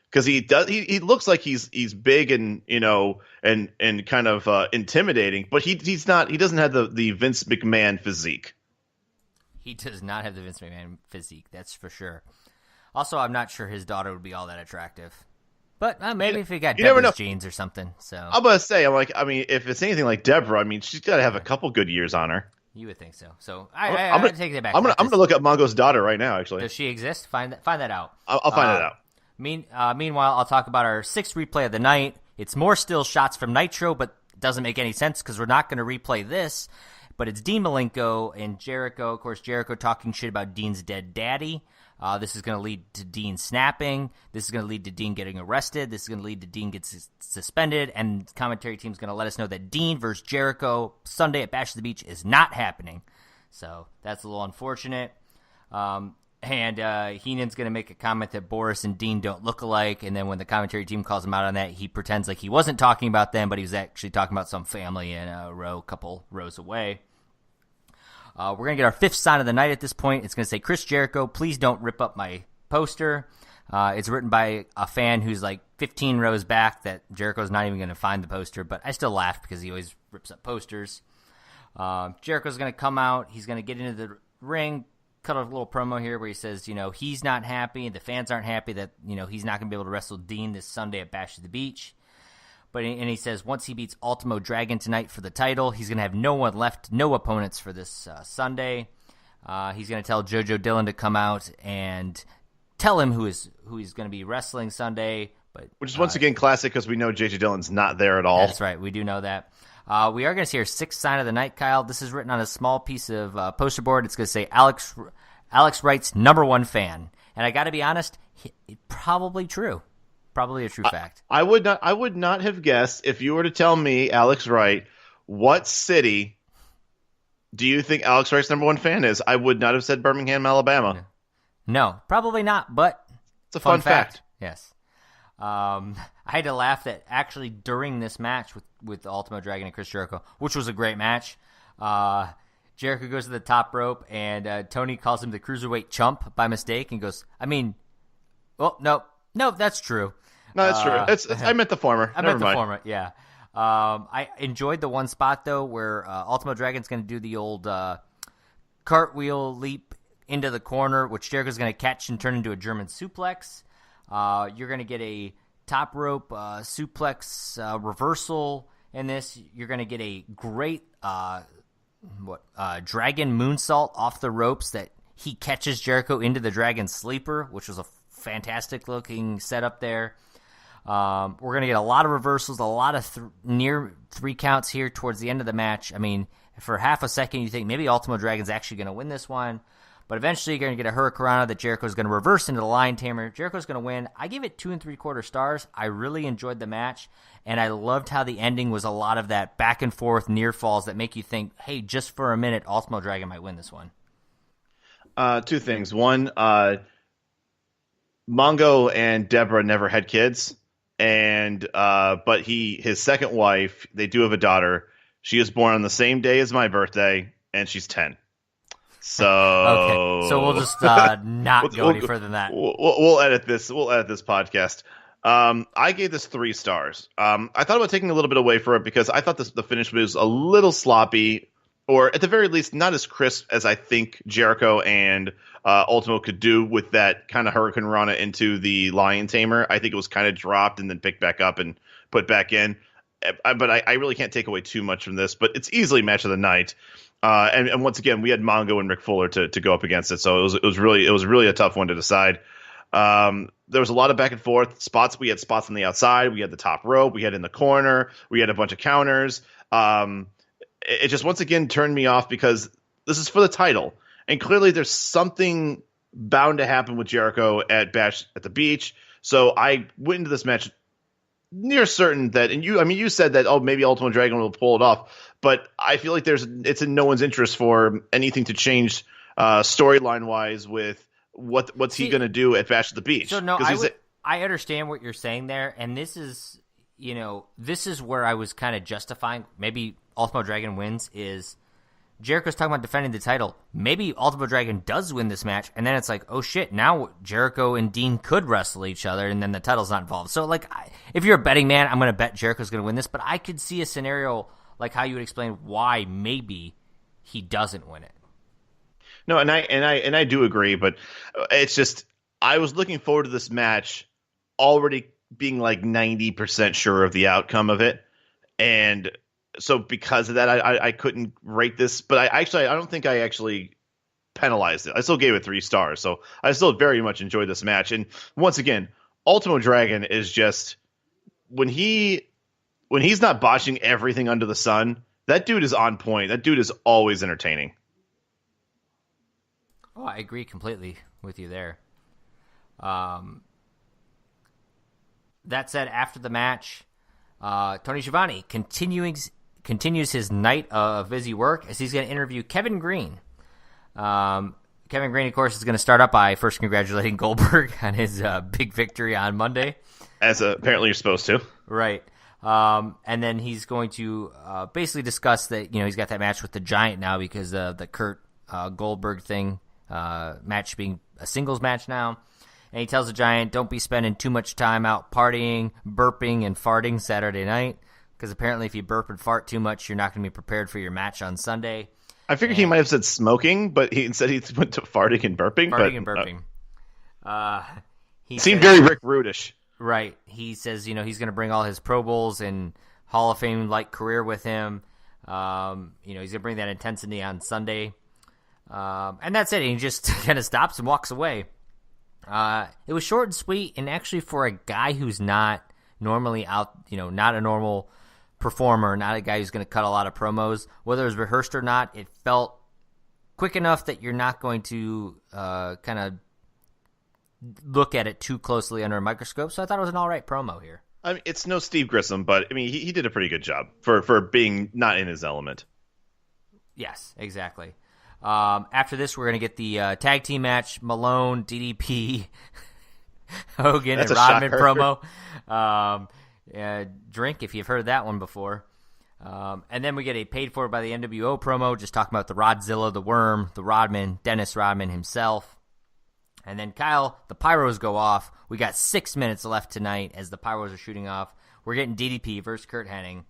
because he does. He looks like he's big and and kind of intimidating, but he's not. He doesn't have the Vince McMahon physique. He does not have the Vince McMahon physique, that's for sure. Also, I'm not sure his daughter would be all that attractive. But maybe if he got Deborah's genes or something. So I'm going to say, if it's anything like Deborah, I mean, she's got to have a couple good years on her. You would think so. So I'm going to take that back. I'm going to look up Mongo's daughter right now, actually. Does she exist? Find that out. I'll find it out. Meanwhile, I'll talk about our sixth replay of the night. It's more still shots from Nitro, but it doesn't make any sense because we're not going to replay this. But it's Dean Malenko and Jericho. Of course, Jericho talking shit about Dean's dead daddy. This is going to lead to Dean snapping. This is going to lead to Dean getting arrested. This is going to lead to Dean gets suspended. And the commentary team's going to let us know that Dean versus Jericho Sunday at Bash at the Beach is not happening. So that's a little unfortunate. And Heenan's going to make a comment that Boris and Dean don't look alike. And then when the commentary team calls him out on that, he pretends like he wasn't talking about them, but he was actually talking about some family in a couple rows away. We're going to get our fifth sign of the night at this point. It's going to say, Chris Jericho, please don't rip up my poster. It's written by a fan who's like 15 rows back that Jericho's not even going to find the poster, but I still laugh because he always rips up posters. Jericho's going to come out. He's going to get into the ring, cut a little promo here where he says, he's not happy, the fans aren't happy that, he's not going to be able to wrestle Dean this Sunday at Bash at the Beach. And he says once he beats Ultimo Dragon tonight for the title, he's going to have no one left, no opponents for this Sunday. He's going to tell JoJo Dillon to come out and tell him who he's going to be wrestling Sunday. Which is once again classic because we know JJ Dillon's not there at all. That's right. We do know that. We are going to see our sixth sign of the night, Kyle. This is written on a small piece of poster board. It's going to say Alex Wright's #1 fan. And I got to be honest, probably true. Probably a true fact. I would not have guessed, if you were to tell me, Alex Wright, what city do you think Alex Wright's #1 fan is? I would not have said Birmingham, Alabama. No, probably not, but It's a fun fact. Yes. I had to laugh that actually during this match with Ultimo Dragon and Chris Jericho, which was a great match, Jericho goes to the top rope, and Tony calls him the Cruiserweight Chump by mistake and goes, no, that's true. No, that's true. I meant the former. I meant the former, yeah. I enjoyed the one spot, though, where Ultimo Dragon's going to do the old cartwheel leap into the corner, which Jericho's going to catch and turn into a German suplex. You're going to get a top rope suplex reversal in this. You're going to get a great dragon moonsault off the ropes that he catches Jericho into the dragon sleeper, which was a fantastic looking setup there. We're going to get a lot of reversals, a lot of near 3 counts here towards the end of the match. I mean, for half a second you think maybe Ultimo Dragon's actually going to win this one. But eventually you're going to get a Hurricanrana that Jericho's going to reverse into the Lion Tamer. Jericho's going to win. I give it 2 3/4 stars. I really enjoyed the match, and I loved how the ending was a lot of that back and forth near falls that make you think, hey, just for a minute, Ultimo Dragon might win this one. 2 things. One, Mongo and Deborah never had kids, and but his second wife, they do have a daughter. She is born on the same day as my birthday, and she's 10. So okay, so we'll just not go any further than that. We'll edit this. We'll edit this podcast. I gave this 3 stars. I thought about taking a little bit away for it because I thought the finish was a little sloppy, or at the very least, not as crisp as I think Jericho and Ultimo could do with that kind of Hurricanrana into the Lion Tamer. I think it was kind of dropped and then picked back up and put back in. But I really can't take away too much from this. But it's easily match of the night. And once again, we had Mongo and Rick Fuller to go up against it, so it was really a tough one to decide. There was a lot of back and forth spots. We had spots on the outside, we had the top rope, we had in the corner, we had a bunch of counters. It just once again turned me off because this is for the title, and clearly there's something bound to happen with Jericho at Bash at the Beach. So I went into this match near certain that, and you said that, maybe Ultimo Dragon will pull it off, but I feel like it's in no one's interest for anything to change storyline wise with what's he going to do at Bash at the Beach. So no, I understand what you're saying there, and this is where I was kind of justifying maybe Ultimo Dragon wins is Jericho's talking about defending the title. Maybe Ultimo Dragon does win this match, and then it's like, oh shit, now Jericho and Dean could wrestle each other, and then the title's not involved. So, like, if you're a betting man, I'm going to bet Jericho's going to win this, but I could see a scenario like how you would explain why maybe he doesn't win it. No, and I do agree, but it's just I was looking forward to this match already being like 90% sure of the outcome of it, and so because of that, I couldn't rate this, but I don't think I actually penalized it. I still gave it 3 stars, so I still very much enjoyed this match. And once again, Ultimo Dragon is just when he's not botching everything under the sun, that dude is on point. That dude is always entertaining. Oh, I agree completely with you there. That said, after the match, Tony Schiavone continues his night of busy work as he's going to interview Kevin Green. Kevin Green, of course, is going to start up by first congratulating Goldberg on his big victory on Monday. As apparently you're supposed to. Right. And then he's going to basically discuss that, he's got that match with the Giant now because of the Kurt Goldberg thing, match being a singles match now. And he tells the Giant, don't be spending too much time out partying, burping, and farting Saturday night. Because apparently if you burp and fart too much, you're not going to be prepared for your match on Sunday. I figured he might have said smoking, but instead he went to farting and burping. Farting and burping. He seemed very Rick Rudish. Right. He says, he's going to bring all his Pro Bowls and Hall of Fame-like career with him. He's going to bring that intensity on Sunday. And that's it. He just kind of stops and walks away. It was short and sweet, and actually for a guy who's not normally out, not a normal performer, not a guy who's going to cut a lot of promos, whether it was rehearsed or not, it felt quick enough that you're not going to kind of look at it too closely under a microscope. So I thought it was an all right promo here. I mean, it's no Steve Grissom, but I mean, he did a pretty good job for being not in his element. Yes, exactly. After this, we're going to get the tag team match, Malone, DDP, Hogan, That's and a Rodman shocker. promo. Drink if you've heard that one before. And then we get a paid for by the NWO promo, just talking about the Rodzilla, the Worm, the Rodman, Dennis Rodman himself. And then, Kyle, the pyros go off. We got 6 minutes left tonight as the pyros are shooting off. We're getting DDP versus Curt Hennig.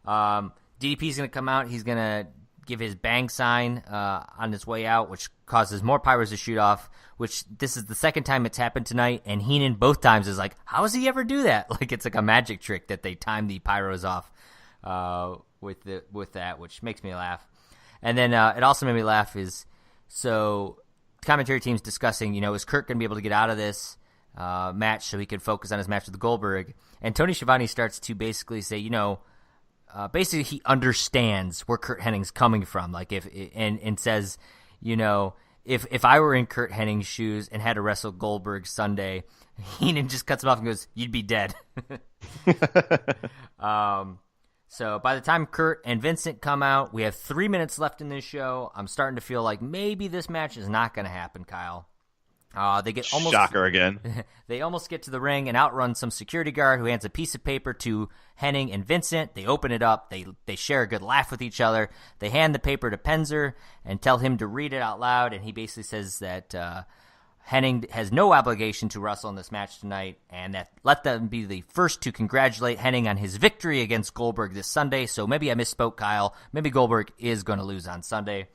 DDP's going to come out. He's going to give his bang sign on his way out, which causes more pyros to shoot off, which this is the second time it's happened tonight. And Heenan both times is like, how does he ever do that? Like, it's like a magic trick that they time the pyros off with that, which makes me laugh. And then it also made me laugh is, so the commentary team's discussing, is Curt going to be able to get out of this match so he can focus on his match with Goldberg? And Tony Schiavone starts to basically say, basically he understands where Curt Hennig's coming from. Like and says, if I were in Curt Hennig's shoes and had to wrestle Goldberg Sunday, Heenan just cuts him off and goes, "You'd be dead." So by the time Curt and Vincent come out, we have 3 minutes left in this show. I'm starting to feel like maybe this match is not going to happen, Kyle. They get almost shocker again. They almost get to the ring and outrun some security guard who hands a piece of paper to Hennig and Vincent. They open it up. They share a good laugh with each other. They hand the paper to Penzer and tell him to read it out loud. And he basically says that Hennig has no obligation to wrestle in this match tonight, and that let them be the first to congratulate Hennig on his victory against Goldberg this Sunday. So maybe I misspoke, Kyle. Maybe Goldberg is going to lose on Sunday.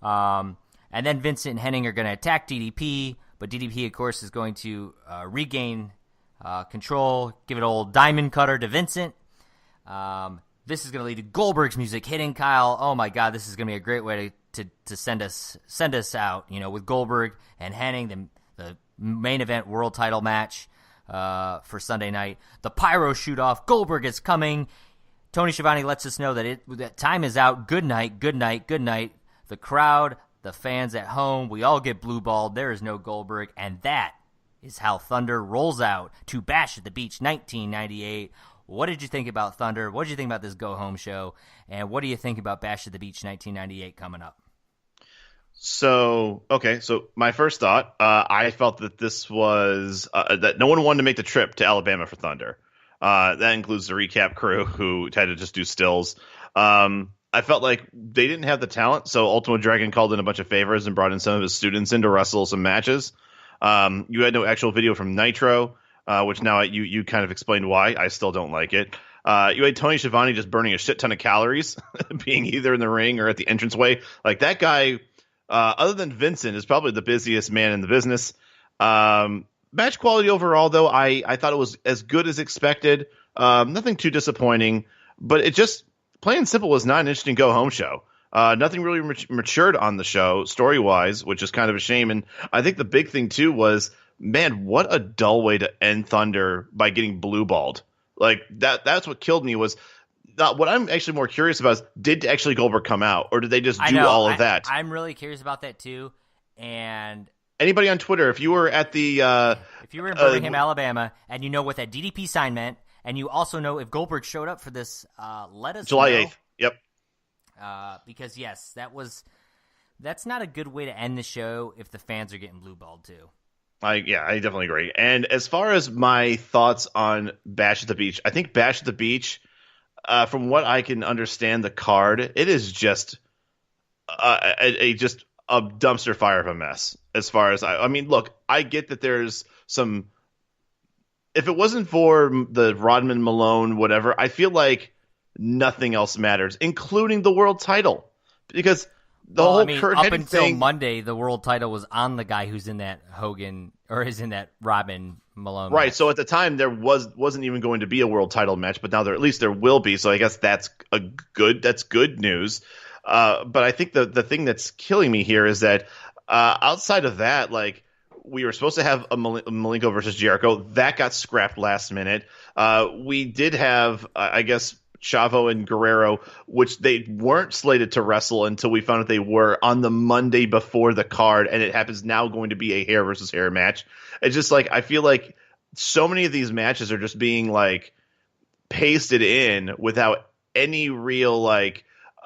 And then Vincent and Hennig are going to attack DDP, but DDP, of course, is going to regain control, give it old diamond cutter to Vincent. This is going to lead to Goldberg's music hitting, Kyle. Oh, my God, this is going to be a great way to send us out, with Goldberg and Hennig, the main event world title match for Sunday night. The pyro shoot off. Goldberg is coming. Tony Schiavone lets us know that time is out. Good night, good night, good night. The crowd, the fans at home, we all get blue-balled. There is no Goldberg, and that is how Thunder rolls out to Bash at the Beach 1998. What did you think about Thunder? What did you think about this go-home show? And what do you think about Bash at the Beach 1998 coming up? So my first thought, I felt that this was that no one wanted to make the trip to Alabama for Thunder. That includes the recap crew who had to just do stills. I felt like they didn't have the talent, so Ultimo Dragon called in a bunch of favors and brought in some of his students in to wrestle some matches. You had no actual video from Nitro, which now you kind of explained why. I still don't like it. You had Tony Schiavone just burning a shit ton of calories, being either in the ring or at the entranceway. Like, that guy, other than Vincent, is probably the busiest man in the business. Match quality overall, though, I thought it was as good as expected. Nothing too disappointing, but it just, plain and simple, was not an interesting go-home show. Nothing really matured on the show, story-wise, which is kind of a shame. And I think the big thing, too, was, man, what a dull way to end Thunder by getting blue-balled. Like, that's what killed me was what I'm actually more curious about is, did actually Goldberg come out, or did they just do all of that? I'm really curious about that, too. And anybody on Twitter, if you were at the if you were in Birmingham, Alabama, and you know what that DDP sign meant, and you also know if Goldberg showed up for this, let us July know. 8th. Yep. Because, yes, that's not a good way to end the show if the fans are getting blue-balled, too. I definitely agree. And as far as my thoughts on Bash at the Beach, I think Bash at the Beach, from what I can understand the card, it is just just a dumpster fire of a mess. As far as I mean, look, I get that there's some. If it wasn't for the Rodman, Malone, whatever, I feel like nothing else matters, including the world title, because Kurt up Hennig until thing, Monday, the world title was on the guy who's in that Hogan or is in that Rodman Malone right? match. So at the time there wasn't even going to be a world title match, but now at least there will be. So I guess that's good news. But I think the thing that's killing me here is that outside of that, like, we were supposed to have a Malenko versus Jericho that got scrapped last minute. We did have I guess Chavo and Guerrero, which they weren't slated to wrestle until we found out they were on the Monday before the card, and it happens now going to be a hair versus hair match. It's just like, I feel like so many of these matches are just being like pasted in without any real like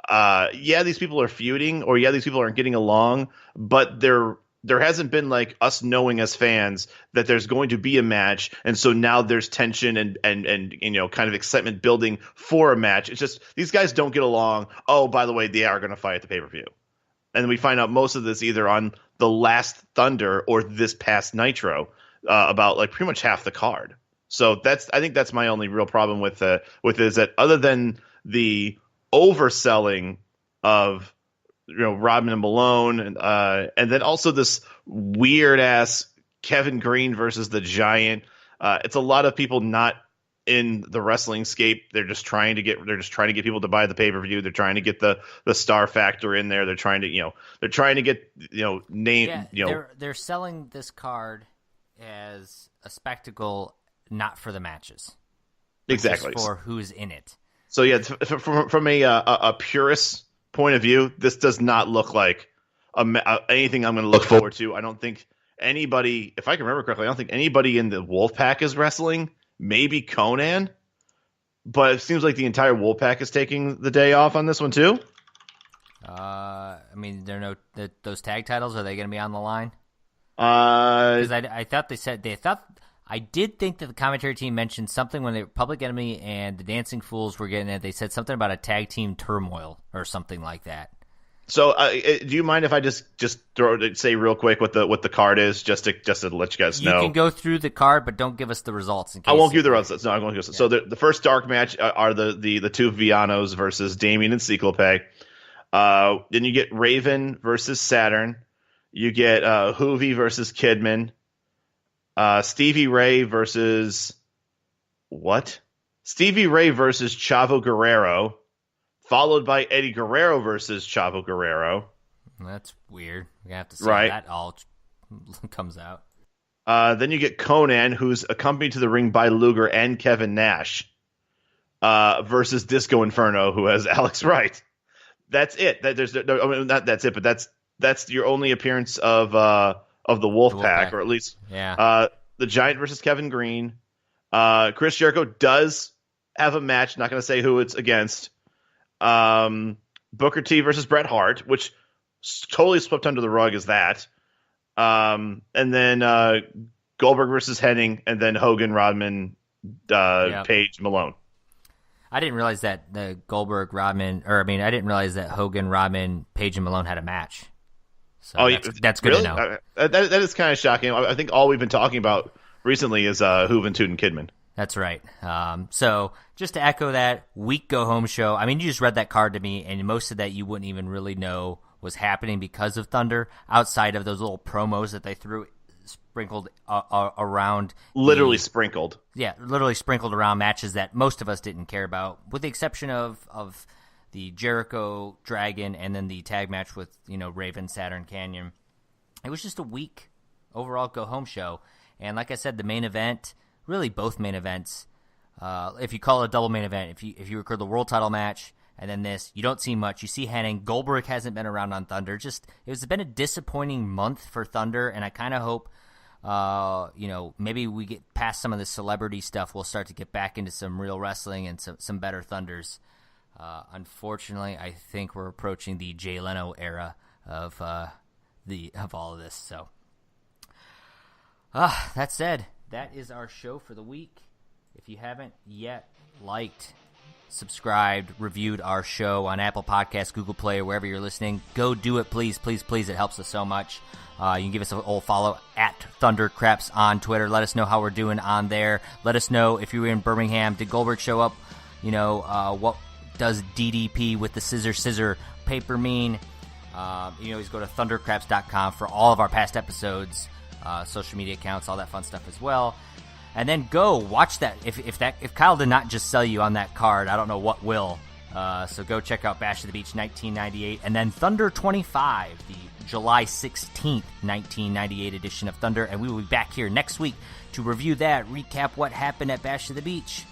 yeah, these people are feuding, or yeah, these people aren't getting along, but there hasn't been like us knowing as fans that there's going to be a match, and so now there's tension and kind of excitement building for a match. It's just these guys don't get along. Oh, by the way, they are going to fight at the pay-per-view. And we find out most of this either on the last Thunder or this past Nitro, about like pretty much half the card. So I think that's my only real problem with it is that other than the overselling of Rodman and Malone, and then also this weird ass Kevin Green versus the Giant. It's a lot of people not in the wrestling scape. They're just trying to get people to buy the pay-per-view. They're trying to get the star factor in there. They're trying to get name. They're selling this card as a spectacle, not for the matches. Exactly. For who's in it. So yeah, from a purist point of view, this does not look like anything I'm going to look forward to. I don't think anybody, if I can remember correctly, I don't think anybody in the Wolfpack is wrestling. Maybe Conan, but it seems like the entire Wolfpack is taking the day off on this one too. I mean, those tag titles, are they going to be on the line? Because I thought I did think that the commentary team mentioned something when they were Public Enemy and the Dancing Fools were getting it. They said something about a tag team turmoil or something like that. So, do you mind if I just say real quick what the card is, just to let you guys know? You can go through the card, but don't give us the results. In case I won't give the results. No, I won't give. Yeah. So the first dark match are the two Villanos versus Damien and Cyclope. Then you get Raven versus Saturn. You get Hoovy versus Kidman. Stevie Ray versus what? Stevie Ray versus Chavo Guerrero. Followed by Eddie Guerrero versus Chavo Guerrero. That's weird. We're going to have to see how that all comes out. Then you get Conan, who's accompanied to the ring by Luger and Kevin Nash, versus Disco Inferno, who has Alex Wright. That's it. Not that's it, but that's your only appearance of the Wolfpack, or at least the Giant versus Kevin Green. Chris Jericho does have a match. Not going to say who it's against. Booker T versus Bret Hart, which totally swept under the rug as that. And then Goldberg versus Hennig, and then Hogan, Rodman, Page, Malone. I didn't realize that I didn't realize that Hogan, Rodman, Page, and Malone had a match. So that's good really? to know. That is kind of shocking. I think all we've been talking about recently is Hooven, Toot, and Kidman. That's right. So just to echo that, week go-home show. I mean, you just read that card to me, and most of that you wouldn't even really know was happening because of Thunder, outside of those little promos that they threw sprinkled around. Literally sprinkled. Yeah, literally sprinkled around matches that most of us didn't care about, with the exception of the Jericho Dragon and then the tag match with Raven, Saturn, Canyon. It was just a weak overall go-home show. And like I said, the main event, really both main events, if you call it a double main event, if you record the world title match and then this, you don't see much. You see Hennig. Goldberg hasn't been around on Thunder. It's been a disappointing month for Thunder, and I kind of hope, maybe we get past some of the celebrity stuff. We'll start to get back into some real wrestling and some better Thunders. Unfortunately, I think we're approaching the Jay Leno era of all of this. So, that said, that is our show for the week. If you haven't yet liked, subscribed, reviewed our show on Apple Podcasts, Google Play, or wherever you're listening, go do it, please, please, please. It helps us so much. You can give us a old follow at Thundercreps on Twitter. Let us know how we're doing on there. Let us know if you were in Birmingham. Did Goldberg show up? What does DDP with the scissor paper mean? Always go to thundercraps.com for all of our past episodes, social media accounts, all that fun stuff as well. And then go watch that. If Kyle did not just sell you on that card, I don't know what will. So go check out Bash of the Beach 1998, and then Thunder 25, the July 16th, 1998 edition of Thunder. And we will be back here next week to review that, recap what happened at Bash of the Beach.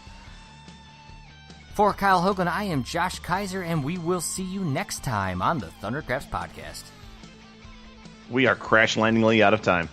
For Kyle Hoagland, I am Josh Kaiser, and we will see you next time on the Thundercraps Podcast. We are crash landingly out of time.